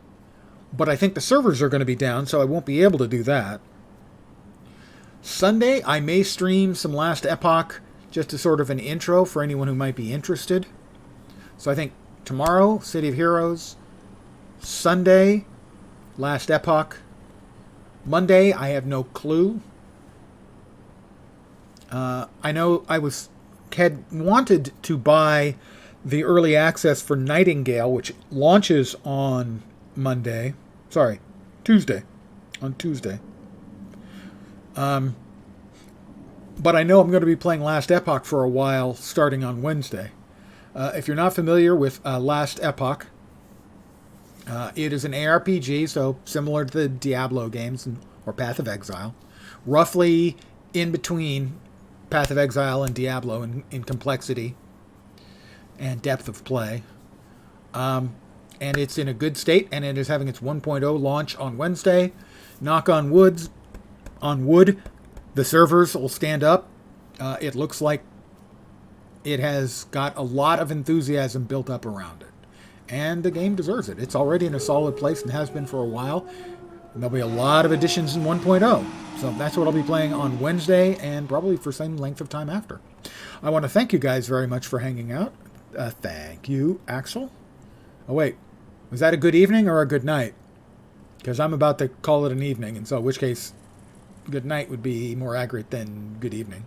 but I think the servers are going to be down, so I won't be able to do that. Sunday, I may stream some Last Epoch, just as sort of an intro for anyone who might be interested. So I think tomorrow, City of Heroes. Sunday, Last Epoch. Monday, I have no clue. I know had wanted to buy the early access for Nightingale, which launches on Monday. Sorry, Tuesday. On Tuesday. But I know I'm going to be playing Last Epoch for a while, starting on Wednesday. If you're not familiar with Last Epoch, it is an ARPG, so similar to the Diablo games or Path of Exile. Roughly in between Path of Exile and Diablo in complexity and depth of play. And it's in a good state, and it is having its 1.0 launch on Wednesday. Knock on wood, the servers will stand up. It looks like it has got a lot of enthusiasm built up around it. And the game deserves it. It's already in a solid place and has been for a while. And there'll be a lot of additions in 1.0. So that's what I'll be playing on Wednesday and probably for some length of time after. I want to thank you guys very much for hanging out. Thank you, Axel. Oh, wait. Was that a good evening or a good night? Because I'm about to call it an evening, and so in which case, good night would be more accurate than good evening.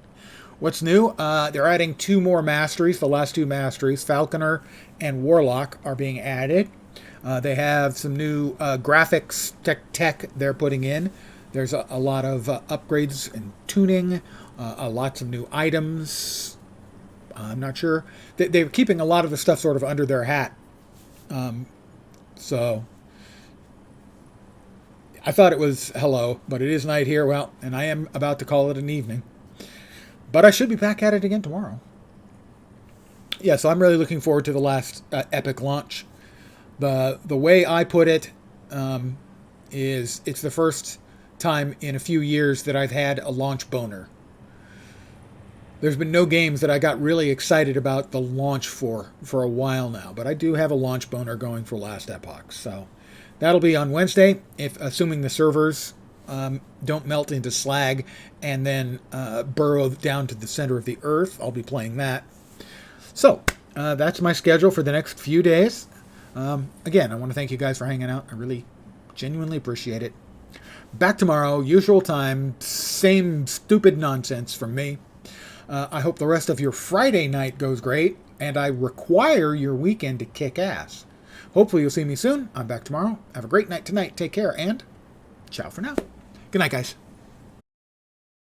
What's new? They're adding 2 more masteries. The last 2 masteries, Falconer and Warlock, are being added. They have some new graphics tech they're putting in. There's a lot of upgrades and tuning, lots of new items. I'm not sure. They're keeping a lot of the stuff sort of under their hat. So I thought it was hello, but it is night here. Well, and I am about to call it an evening. But I should be back at it again tomorrow. Yeah, so I'm really looking forward to the last Epic launch. The way I put it is it's the first time in a few years that I've had a launch boner. There's been no games that I got really excited about the launch for a while now, but I do have a launch boner going for Last Epoch. So that'll be on Wednesday, if assuming the servers don't melt into slag and then burrow down to the center of the earth. I'll be playing that. So that's my schedule for the next few days. Again, I want to thank you guys for hanging out. I really genuinely appreciate it. Back tomorrow, usual time, same stupid nonsense from me. I hope the rest of your Friday night goes great, and I require your weekend to kick ass. Hopefully you'll see me soon. I'm back tomorrow. Have a great night tonight. Take care, and ciao for now. Good night, guys.